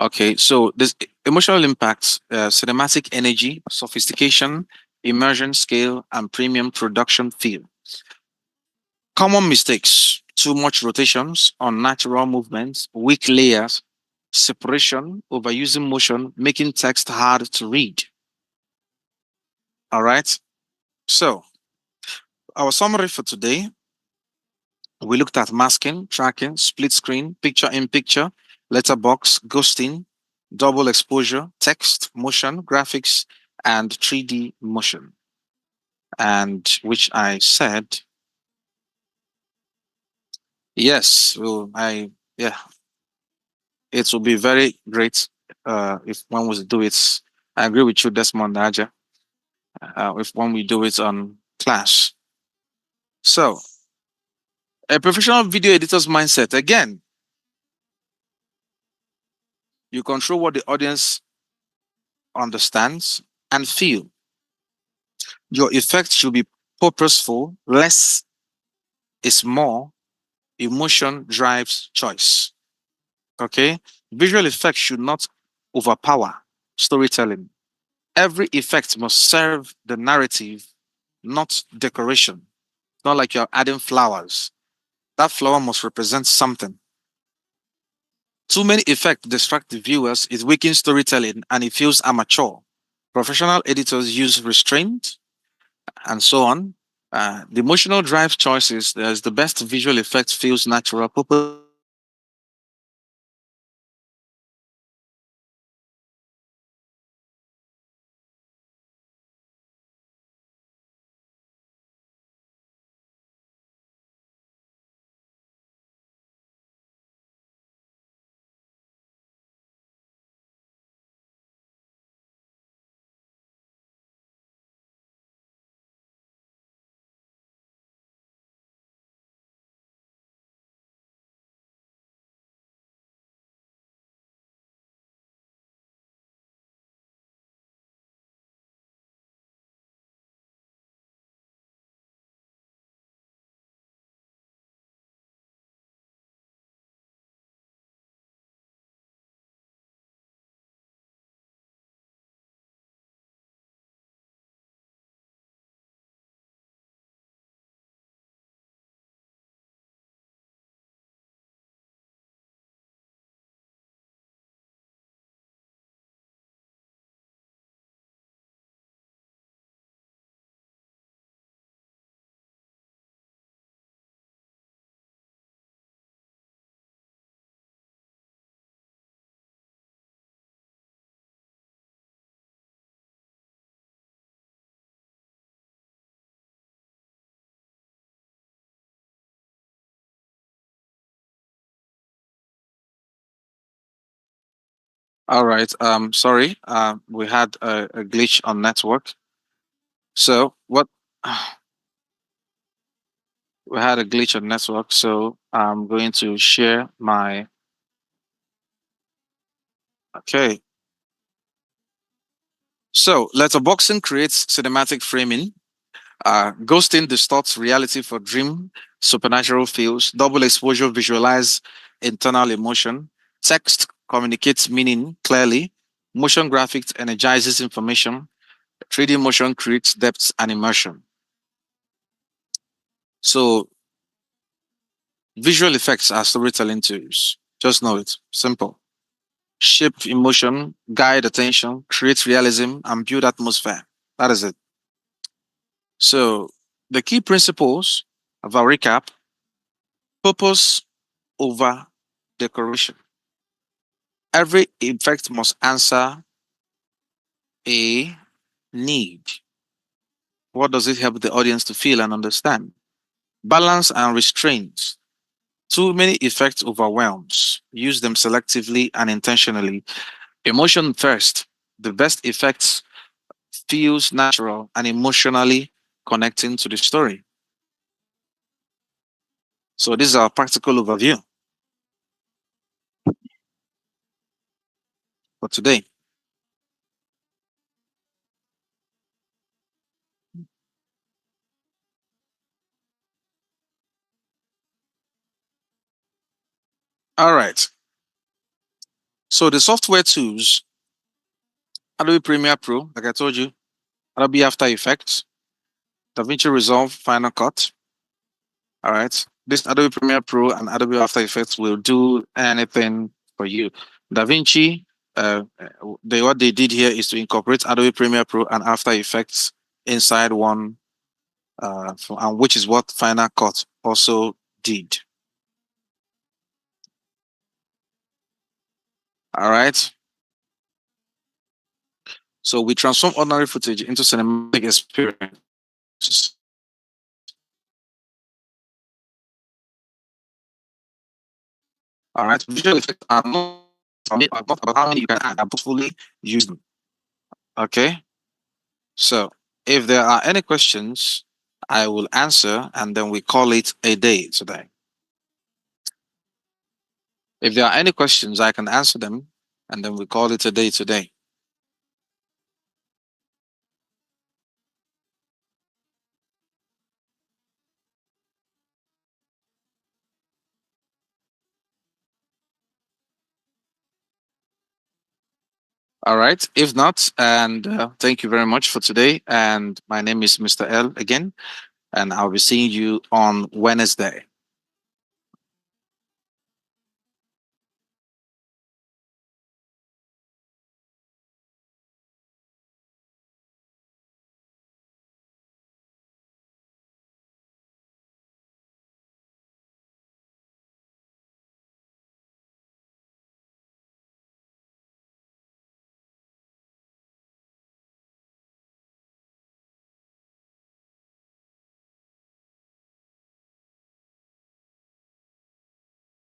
Okay, so this emotional impacts, cinematic energy, sophistication, immersion scale, and premium production feel. Common mistakes: too much rotations, unnatural movements, weak layers, separation, overusing motion, making text hard to read. All right, so our summary for today: we looked at masking, tracking, split screen, picture in picture, letterbox, ghosting, double exposure, text, motion, graphics, and 3D motion. And which I said, yes, yeah, it will be very great if one was to do it. I agree with you, Desmond Aja, if one we do it on class. So, a professional video editor's mindset, again, you control what the audience understands and feel. Your effect should be purposeful, less is more, emotion drives choice. Okay? Visual effects should not overpower storytelling. Every effect must serve the narrative, not decoration. It's not like you're adding flowers. That flower must represent something. Too many effects distract the viewers, it weakens storytelling, and it feels amateur. Professional editors use restraint and so on. The emotional drive choices, there's the best visual effect feels natural, purposeful, and intentional. Emotion first, the best effects feels natural, purposeful, and intentional. All right. Sorry. We had a glitch on network. So what? We had a glitch on network. So I'm going to share my. Okay. So letterboxing creates cinematic framing. Ghosting distorts reality for dream, supernatural feels. Double exposure visualize internal emotion. Text communicates meaning clearly. Motion graphics energizes information. 3D motion creates depth and immersion. So visual effects are storytelling tools. Just know it. Simple. Shape emotion, guide attention, create realism, and build atmosphere. That is it. So the key principles of our recap: purpose over decoration. Every effect must answer a need. What does it help the audience to feel and understand? Balance and restraint. Too many effects overwhelms. Use them selectively and intentionally. Emotion first. The best effects feels natural and emotionally connecting to the story. So this is our practical overview for today. All right. So the software tools: Adobe Premiere Pro, like I told you, Adobe After Effects, DaVinci Resolve, Final Cut. All right. This Adobe Premiere Pro and Adobe After Effects will do anything for you. DaVinci, what they did here is to incorporate Adobe Premiere Pro and After Effects inside one, and which is what Final Cut also did. All right. So we transform ordinary footage into cinematic experience. All right. Visual effects are not about how many you can add, are fully used. Okay. So if there are any questions, I will answer and then we call it a day today. If there are any questions, I can answer them and then we call it a day today. All right. If not, and thank you very much for today. And my name is Mr. L again, and I'll be seeing you on Wednesday.